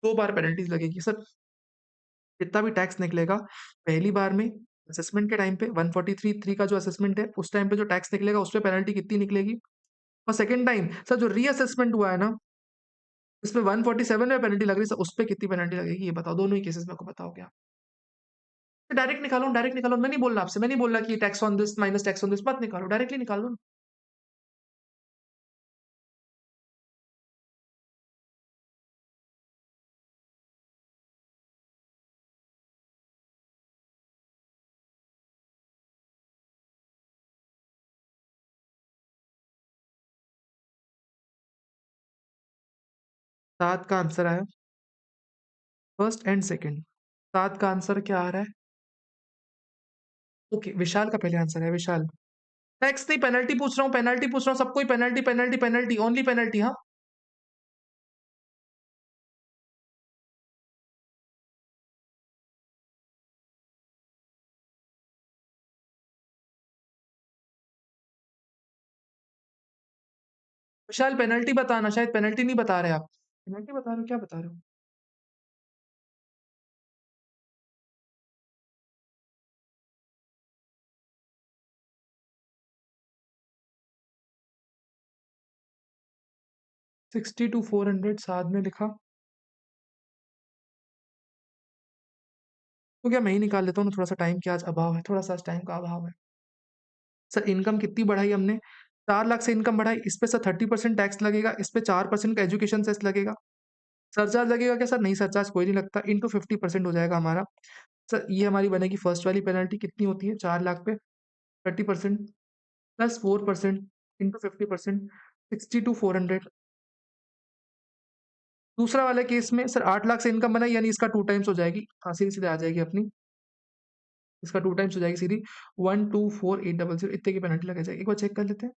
2 बार पेनल्टीज़ लगेगी सर। जितना भी टैक्स निकलेगा, पहली बार में असेसमेंट के टाइम पे 143(3) का जो असेसमेंट है, उस टाइम पे जो टैक्स निकलेगा, उस पे पेनल्टी कितनी निकलेगी? और सेकंड टाइम सर जो रीअसेसमेंट हुआ है ना, इसमें 147 में पेनल्टी लग रही है सर, उस पे कितनी पेनल्टी लगेगी ये बताओ? दोनों ही केसेस मेरे को बताओगे आप। डायरेक्ट निकालो, डायरेक्ट निकालो। मैं नहीं बोल रहा आपसे, मैं नहीं बोल रहा कि tax on this minus tax on this, मत निकालो, डायरेक्टली निकाल लो। 7 का आंसर आया, फर्स्ट एंड सेकंड। 7 का आंसर क्या आ रहा है? ओके, विशाल का पहले आंसर है, विशाल। टैक्स नहीं, पेनल्टी पूछ रहा हूँ, पेनल्टी पूछ रहा हूँ, सबको ही penalty, penalty, penalty, only penalty, हाँ। विशाल पेनल्टी बताना, शायद पेनल्टी नहीं बता रहे आप। पेनल्टी बता रहे हो, क्या बता रहे हो? 60 टू 400 साथ में लिखा। तो क्या मैं ही निकाल लेता हूँ ना, थोड़ा-सा टाइम की आज अभाव है, थोड़ा-सा आज टाइम का अभाव है। सर इनकम कितनी बढ़ाई हमने? 4 लाख से इनकम बढ़ाई, इस पे सर 30% टैक्स लगेगा, इस पे 4% का एजुकेशन सेस लगेगा। सरचार्ज लगेगा क्या सर? नहीं सरचार्ज कोई नहीं लगता, इंटू 50% हो जाएगा हमारा। सर ये हमारी बनेगी फर्स्ट वाली पेनल्टी कितनी होती है 4 लाख पे 30% प्लस 4% इंटू 50% 60 टू 400। दूसरा वाले केस में सर 8 लाख से इनकम बनाई यानी इसका 2 टाइम्स हो जाएगी। हाँ, सीधी-सीधी आ जाएगी अपनी। इसका 2 टाइम्स हो जाएगी सीधी 124,800 इतने की पेनल्टी लग जाएगी। एक बार चेक कर लेते हैं।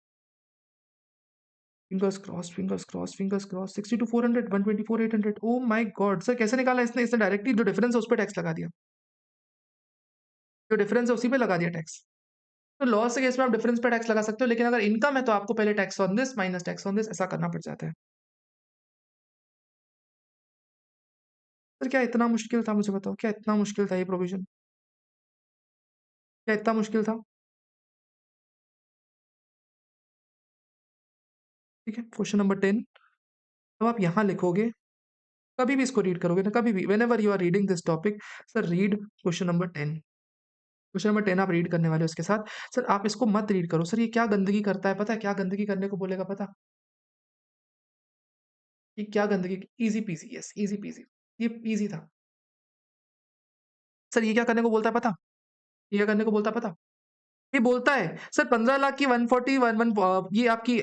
Fingers crossed, fingers crossed, fingers crossed 60 to 400 124,800 oh my God! Sir कैसे निकाला इसने? इसने डायरेक्टली जो डिफरेंस है उस पे टैक्स लगा दिया। जो डिफरेंस है उसी पे लगा दिया टैक्स। तो लॉस के केस में आप डिफरेंस पे टैक्स लगा सकते हो, लेकिन अगर इनकम है तो आपको पहले tax on this minus tax on this ऐसा करना पड़ जाता है। सर क्या इतना मुश्किल था मुझे बताओ? क्या इतना मुश्किल था ये प्रोविज़न? क्या इतना मुश्किल था? ठीक है, क्वेश्चन नंबर 10 अब आप यहाँ लिखोगे, कभी भी इसको रीड करोगे ना, कभी भी whenever you are reading this topic sir read question number 10। Question number 10 आप रीड करने वाले हो उसके साथ। सर आप इसको मत रीड करो, सर ये क्या गंदगी करता है पता है? क्या गंदगी करने को बोलेगा पता? ये क्या गंदगी ईज़ी पीज़ी यस ईज़ी पीज़ी। ये ईज़ी था। सर ये क्या करने को बोलता है पता? ये क्या करने को बोलता है पता? ये बोलता है सर 15 लाख की 140 वन वन ये आपकी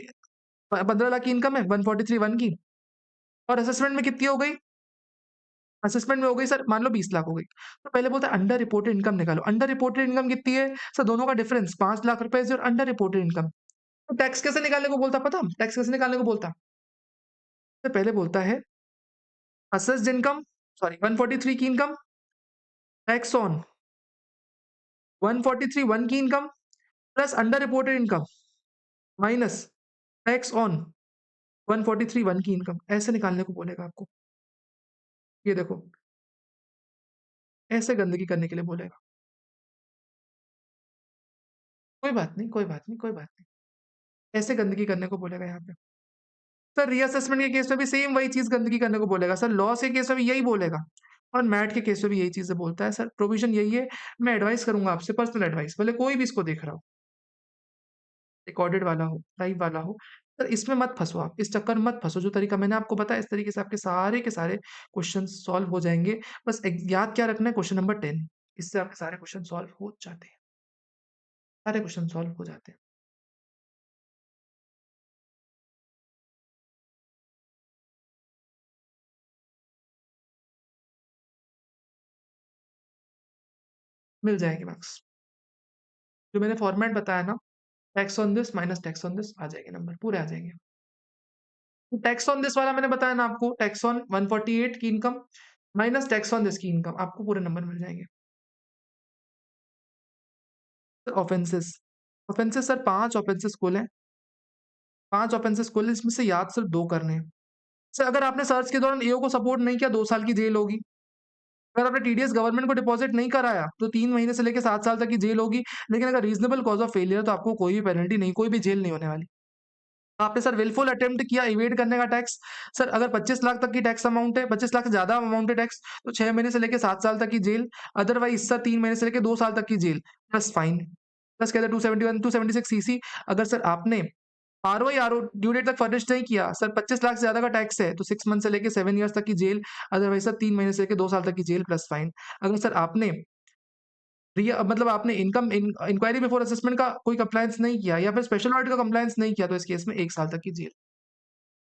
15 लाख की इनकम है 143 वन की और असेसमेंट में कितनी हो गई? असेसमेंट में हो गई सर मान लो 20 लाख हो गई। तो पहले बोलता है अंडर रिपोर्टेड इनकम निकालो। अंडर रिपोर्टेड इनकम कितनी है? सर दोनों का डिफरेंस 5 लाख रुपए is your under reported income. तो टैक्स कैसे निकालने को बोलता पता? टैक्स कैसे निकालने को बोलता? तो पहले बोलता है असेस्ड इनकम सॉरी 143 की इनकम टैक्स ऑन 143 वन की income plus under reported income minus tax on 143 one की इनकम ऐसे निकालने को बोलेगा आपको। ये देखो, ऐसे गंदगी करने के लिए बोलेगा। कोई बात नहीं, कोई बात नहीं, कोई बात नहीं। ऐसे गंदगी करने को बोलेगा यहाँ पे। सर रीअसेसमेंट के केस में भी सेम वही चीज़ गंदगी करने को बोलेगा। सर लॉस के केस में भी यही बोलेगा और मैट के केस में भी यही चीज़ें बोलता है। सर प्रोविज़न यही है, मैं एडवाइस करूँगा आपसे पर्सनल एडवाइस, भले कोई भी इसको देख रहा हो, रिकॉर्डेड वाला हो, लाइव वाला हो। सर इसमें मत फँसो आप, इस चक्कर में मत फँसो। जो तरीका मैंने आपको बताया इस तरीके से आपके सारे के सारे क्वेश्चन सॉल्व हो जाएँगे। बस एक याद क्या रखना है क्वेश्चन नंबर 10 इससे आपके सारे क्वेश्चन सॉल्व हो जाते हैं। सारे क्वेश्चन सॉल्व हो जाते हैं। मिल जाएँगे मार्क्स। जो मैंने फॉर्मेट बताया ना, tax on this minus tax on this आ जाएँगे नंबर, पूरे आ जाएँगे। टैक्स ऑन दिस वाला मैंने बताया ना आपको, टैक्स ऑन 148 की income minus tax on this की इनकम, आपको पूरे नंबर मिल जाएँगे। ऑफेंसेस, ऑफेंसेस सर 5 ऑफेंसेस खोले, 5 ऑफेंसेस खोले इसमें से याद सिर्फ 2 करने हैं। सर अगर आपने सर्च के दौरान एओ को सपोर्ट नहीं किया 2 साल की जेल होगी। अगर आपने टीडीएस गवर्नमेंट को डिपॉज़िट नहीं कराया, तो 3 महीने से लेके 7 साल तक की जेल होगी। लेकिन अगर रीज़नेबल कॉज़ ऑफ फेलियर है तो आपको कोई भी पेनल्टी नहीं, कोई भी जेल नहीं होने वाली। आपने सर विलफुल अटेम्प्ट किया इवेड करने का टैक्स, सर अगर 25 लाख तक की टैक्स अमाउंट है, 25 लाख से ज़्यादा अमाउंट है टैक्स, तो 6 महीने से लेके 7 साल तक की जेल, अदरवाइज़ सर 3 महीने से लेके 2 साल तक की जेल, प्लस फाइन। प्लस कहते हैं 271 276 सीसी अगर सर आपने आरओ ड्यू डेट तक फर्निश नहीं किया, सर 25 लाख से ज़्यादा का टैक्स है, तो 6 मंथ से लेके 7 इयर्स तक की जेल, अदरवाइज़ सर 3 महीने से लेके 2 साल तक की जेल प्लस फाइन। अगर सर आपने मतलब आपने इनकम इंक्वायरी बिफोर असेसमेंट का कोई कंप्लायंस नहीं किया या फिर स्पेशल ऑडिट का कंप्लायंस नहीं किया, तो इस केस में 1 साल तक की जेल।